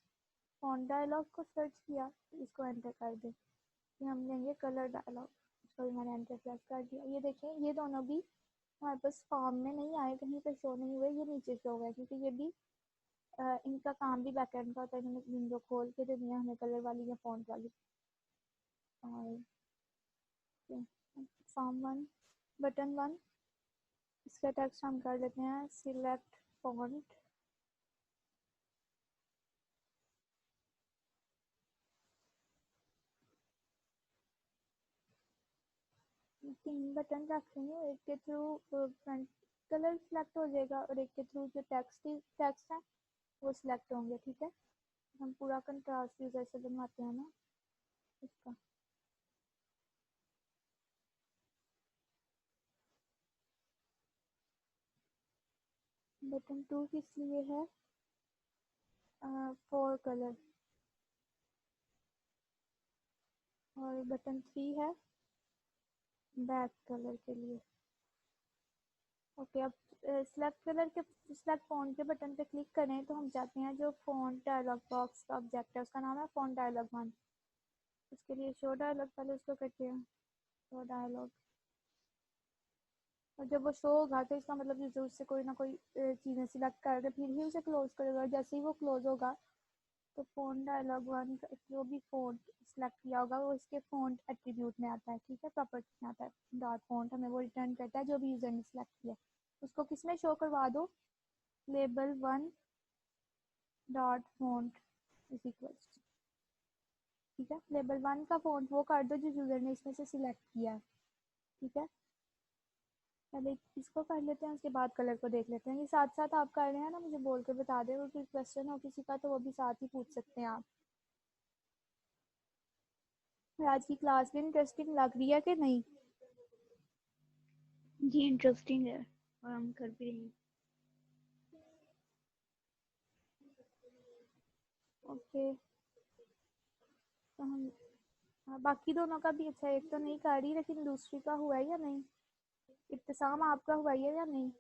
फ़ॉन्ट डायलॉग को सर्च किया, इसको एंटर कर दे, फिर हम लेंगे कलर डायलॉग, इसको भी मैंने एंटर प्रेस कर दिया। ये देखें, ये दोनों भी हमारे पास फॉर्म में नहीं आए, कहीं पे शो नहीं हुए, ये नीचे शो हुआ है, क्योंकि ये भी इनका काम भी बैकएंड का होता है। इन्होंने विंडो खोल के दे दिया हमें कलर वाली या फॉन्ट वाली। और फॉर्म 1 बटन 1, इसका टेक्स्ट हम कर लेते हैं सिलेक्ट फॉन्ट। तीन बटन रख रही हूँ, एक के थ्रू फ्रंट कलर सिलेक्ट हो जाएगा और एक के थ्रू जो टेक्स्ट है वो सिलेक्ट होंगे। ठीक है, हम पूरा कंट्रास्ट यूजर से बनवाते हैं ना इसका। बटन 2 किस लिए है? Four colour. और बटन 3 है बैक कलर के लिए। ओके, अब सिलेक्ट कलर के सिलेक्ट फॉन्ट के बटन पे क्लिक करें तो हम जाते हैं जो फॉन्ट डायलॉग बॉक्स का ऑब्जेक्ट है, उसका नाम है फॉन्ट डायलॉग 1। उसके लिए शो डायलॉग, पहले उसको करते हैं शो डायलॉग, और जब वो शो होगा तो इसका मतलब यूजर उससे कोई ना कोई चीज़ें सिलेक्ट करके फिर ही उसे क्लोज करेगा। जैसे ही वो क्लोज होगा तो फ़ॉन्ट डायलॉग 1 जो भी फ़ॉन्ट सिलेक्ट किया होगा वो इसके फ़ॉन्ट एट्रीब्यूट में आता है। ठीक है, प्रॉपर्टी में आता है, डॉट फ़ॉन्ट हमें वो रिटर्न करता है जो भी यूज़र ने सिलेक्ट किया। उसको किस में शो करवा दो, label 1 dot font is equal. ठीक है, लेबल 1 का फ़ॉन्ट वो कर दो जो यूज़र ने इसमें से सिलेक्ट किया है। ठीक है, पहले इसको कर लेते हैं, उसके बाद कलर को देख लेते हैं। ये साथ साथ आप कर रहे हैं ना, मुझे बोल के बता दें, कोई क्वेश्चन हो किसी का तो वो भी साथ ही पूछ सकते हैं आप। आज की क्लास भी इंटरेस्टिंग लग रही है कि नहीं?
जी इंटरेस्टिंग है, और हम कर भी रहे हैं।
ओके, तो हम बाकी दोनों का भी अच्छा, एक तो नहीं कर रही लेकिन दूसरी का हुआ है या नहीं? इब्तिसाम आपका हुआ है या नहीं?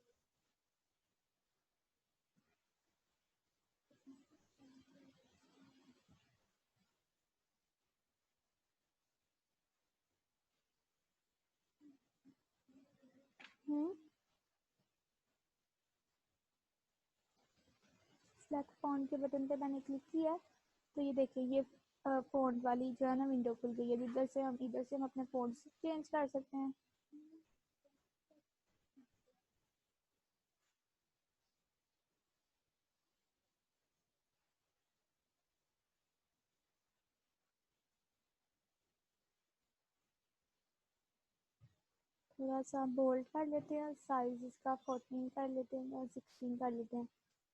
सेलेक्ट फॉन्ट के बटन पे मैंने क्लिक किया, तो ये देखिए ये फॉन्ट वाली जो है ना विंडो खुल गई है। इधर से हम अपने फॉन्ट चेंज कर सकते हैं। थोड़ा सा बोल्ड कर लेते हैं, साइज इसका 14 कर लेते हैं और 16 कर लेते हैं।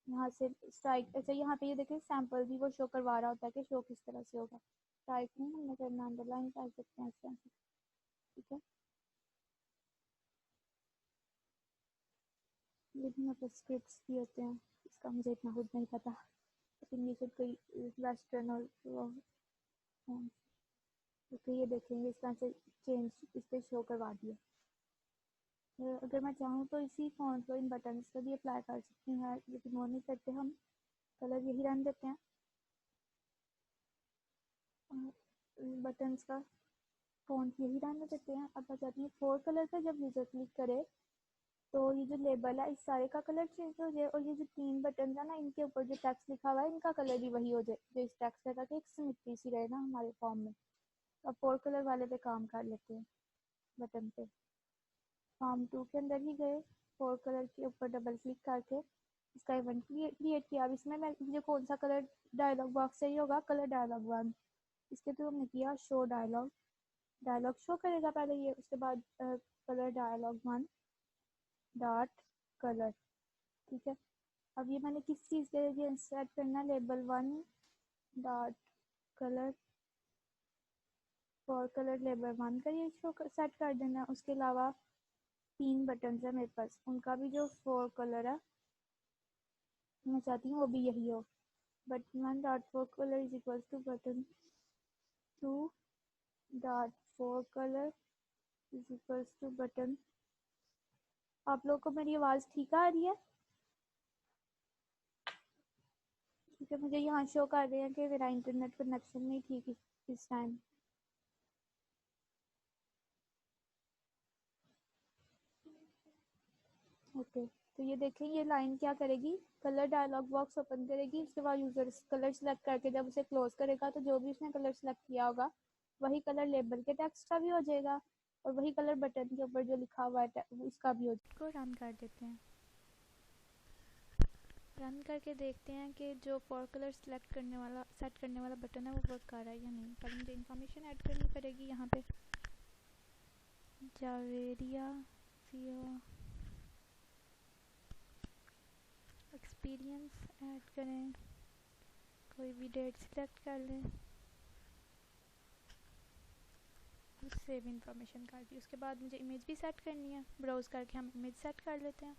यहाँ से स्ट्राइक, अच्छा यहाँ पे ये देखिए सैम्पल भी वो शो करवा रहा होता है कि शो किस तरह से होगा। स्ट्राइक नहीं हमने करना, अंडरलाइन कर सकते हैं इस तरह से, ठीक है। ये भी मतलब स्क्रिप्ट्स भी होते हैं, इसका मुझे इतना खुद नहीं पता, लेकिन ये सब कोई वेस्टर्न और तो ये देखेंगे इस तरह से चेंज इस पर शो करवा दिया। अगर मैं चाहूँ तो इसी फॉन्ट को इन बटन्स पर भी अप्लाई कर सकती हूँ, लेकिन वो नहीं करते हम, कलर यही रहने देते हैं बटन्स का फॉन्ट यही रहने देते हैं। अब मैं चाहती हूँ 4 कलर का जब यूज़र क्लिक करे तो ये जो लेबल है इस सारे का कलर चेंज हो जाए, और ये जो 3 बटन है ना इनके ऊपर जो टेक्स्ट लिखा हुआ है इनका कलर भी वही हो जाए जो इस टेक्स्ट का, ताकि एक सिमिट्री सी रहे ना हमारे फॉर्म में। अब 4 कलर वाले पे काम कर लेते हैं, बटन पे फॉर्म 2 के अंदर ही गए, 4 कलर के ऊपर डबल क्लिक करके इसका इवेंट क्रिएट किया। अब इसमें मैं मुझे कौन सा कलर डायलॉग बॉक्स चाहिए होगा, कलर डायलॉग 1, इसके थ्रू हमने किया शो डायलॉग, डायलॉग शो करेगा पहले ये, उसके बाद कलर डायलॉग 1 डॉट कलर, ठीक है। अब ये मैंने किस चीज़ के लिए सेट करना, label 1 dot colour for colour label 1 का ये शो सेट कर देना। उसके अलावा 3 बटन है मेरे पास, उनका भी जो 4 कलर है मैं चाहती हूँ वो भी यही हो। Button 1 dot 4 colour is equal to button 2 dot 4 colour is equal to button. आप लोगों को मेरी आवाज़ ठीक आ रही है? ठीक है, मुझे यहाँ शो कर रहे हैं कि मेरा इंटरनेट कनेक्शन नहीं ठीक इस टाइम। ओके, तो ये देखें ये लाइन क्या करेगी, कलर डायलॉग बॉक्स ओपन करेगी, उसके बाद यूज़र कलर सेलेक्ट करके जब उसे क्लोज करेगा तो जो भी उसने कलर सेलेक्ट किया होगा वही कलर लेबल के टेक्स्ट का भी हो जाएगा और वही कलर बटन के ऊपर जो लिखा हुआ है उसका भी हो जाएगा। इसको रन कर देते हैं, रन करके देखते हैं कि जो 4 कलर सेट करने वाला बटन है वो वर्क कर रहा है या नहीं। पर मुझे इन्फॉर्मेशन ऐड करनी पड़ेगी यहाँ पे, जावेरिया एक्सपीरियंस ऐड करें, कोई भी डेट सिलेक्ट कर लें और सेव इन्फॉर्मेशन कर दी। उसके बाद मुझे इमेज भी सेट करनी है, ब्राउज़ करके हम इमेज सेट कर लेते हैं।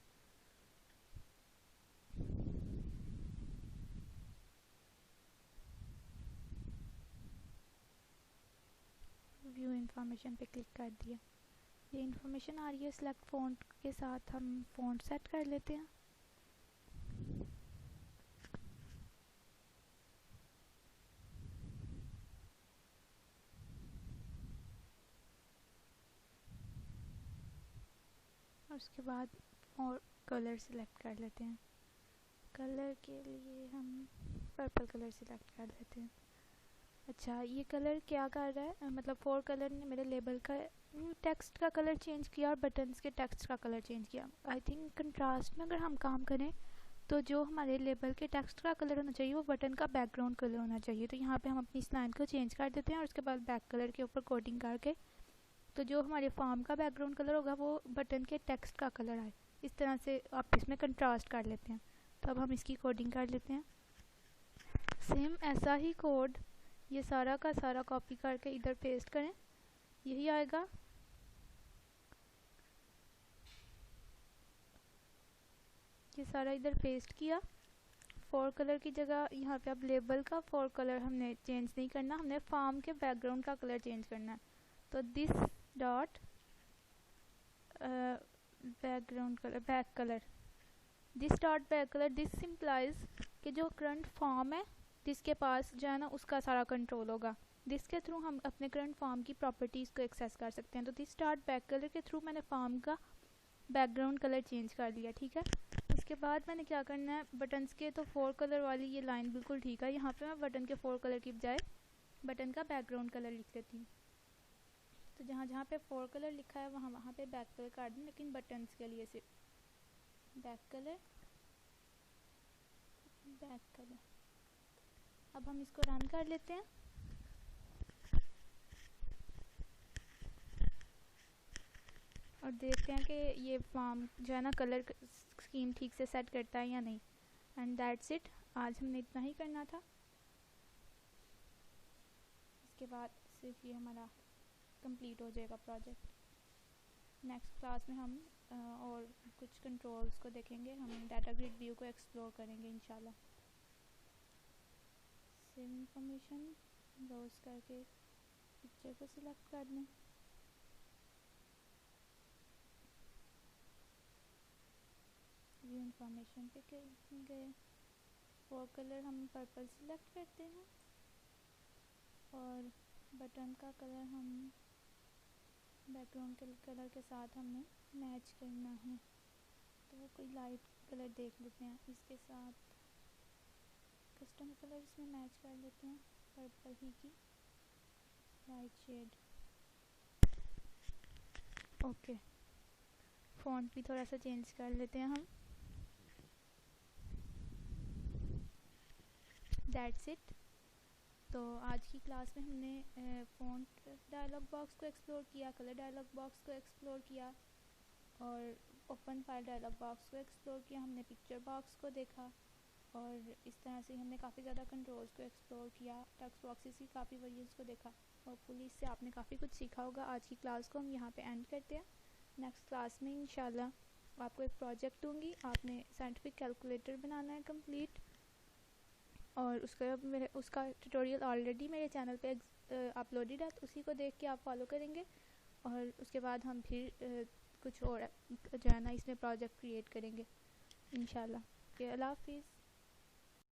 व्यू इन्फॉर्मेशन पे क्लिक कर दिया, ये इन्फॉर्मेशन आ रही है। सिलेक्ट फ़ॉन्ट के साथ हम फ़ॉन्ट सेट कर लेते हैं। और उसके बाद और कलर सेलेक्ट कर लेते हैं। कलर के लिए हम पर्पल कलर सेलेक्ट कर लेते हैं। अच्छा, ये कलर क्या कर रहा है, मतलब 4 कलर ने मेरे लेबल का टेक्स्ट का कलर चेंज किया और बटन्स के टेक्स्ट का कलर चेंज किया। आई थिंक कंट्रास्ट में अगर हम काम करें तो जो हमारे लेबल के टेक्स्ट का कलर होना चाहिए वो बटन का बैकग्राउंड कलर होना चाहिए। तो यहाँ पे हम अपनी इस लाइन को चेंज कर देते हैं और उसके बाद बैक कलर के ऊपर कोडिंग करके तो जो हमारे फॉर्म का बैकग्राउंड कलर होगा वो बटन के टेक्स्ट का कलर आए। इस तरह से आप इसमें कंट्रास्ट कर लेते हैं। तो अब हम इसकी कोडिंग कर लेते हैं। सेम ऐसा ही कोड ये सारा का सारा कॉपी करके इधर पेस्ट करें, यही आएगा। ये सारा इधर पेस्ट किया। 4 कलर की जगह यहाँ पे अब लेबल का 4 कलर हमने चेंज नहीं करना, हमने फॉर्म के बैकग्राउंड का कलर चेंज करना है। तो this dot background colour back colour, this dot back colour, this simplifies कि जो करंट फॉर्म है जिसके पास जो है ना उसका सारा कंट्रोल होगा। दिस के थ्रू हम अपने करंट फॉर्म की प्रॉपर्टीज़ को एक्सेस कर सकते हैं। तो दिस डॉट बैक कलर के थ्रू मैंने फॉर्म का बैकग्राउंड कलर चेंज कर लिया, ठीक है। उसके बाद मैंने क्या करना है, बटन्स के तो 4 कलर वाली ये लाइन बिल्कुल ठीक है, यहाँ पे मैं बटन के 4 कलर की बजाय बटन का बैकग्राउंड कलर लिख लेती हूँ। तो जहाँ जहाँ पे 4 कलर लिखा है वहाँ वहाँ पे बैक कलर कर दूँ, लेकिन बटन्स के लिए सिर्फ बैक कलर बैक कलर। अब हम इसको रन कर लेते हैं। और देखते हैं कि ये फॉर्म जो है ना कलर स्कीम ठीक से सेट करता है या नहीं। एंड दैट्स इट, आज हमने इतना ही करना था। इसके बाद सिर्फ ये हमारा कंप्लीट हो जाएगा प्रोजेक्ट। नेक्स्ट क्लास में हम और कुछ कंट्रोल्स को देखेंगे, हम डाटा ग्रिड व्यू को एक्सप्लोर करेंगे इंशाल्लाह। सेव इंफॉर्मेशन ब्राउज करके पिक्चर को सिलेक्ट कर लें। व्यू इंफॉर्मेशन पे गए, वो कलर हम पर्पल सिलेक्ट करते हैं और बटन का कलर हम बैकग्राउंड के कलर के साथ हमें मैच करना है, तो कोई लाइट कलर देख लेते हैं, इसके साथ कस्टम कलर इसमें मैच कर लेते हैं, पर्पल ही की लाइट शेड। ओके, फॉन्ट भी थोड़ा सा चेंज कर लेते हैं हम। That's it. तो आज की क्लास में हमने फ़ॉन्ट डायलॉग बॉक्स को एक्सप्लोर किया, कलर डायलॉग बॉक्स को एक्सप्लोर किया और ओपन फाइल डायलॉग बॉक्स को एक्सप्लोर किया। हमने पिक्चर बॉक्स को देखा और इस तरह से हमने काफ़ी ज़्यादा कंट्रोल्स को एक्सप्लोर किया, टेक्स्ट बॉक्सेस की काफ़ी वेरिएंट्स को देखा। होपफुली इससे आपने काफ़ी कुछ सीखा होगा। आज की क्लास को हम यहाँ पे एंड करते हैं। नेक्स्ट क्लास में इंशाल्लाह आपको एक प्रोजेक्ट दूँगी, आपने साइंटिफिक कैलकुलेटर बनाना है कंप्लीट, और उसका ट्यूटोरियल ऑलरेडी मेरे चैनल पे अपलोडेड है, तो उसी को देख के आप फॉलो करेंगे और उसके बाद हम फिर कुछ और जो है ना इसमें प्रोजेक्ट क्रिएट करेंगे इंशाल्लाह। अल्लाह हाफिज़।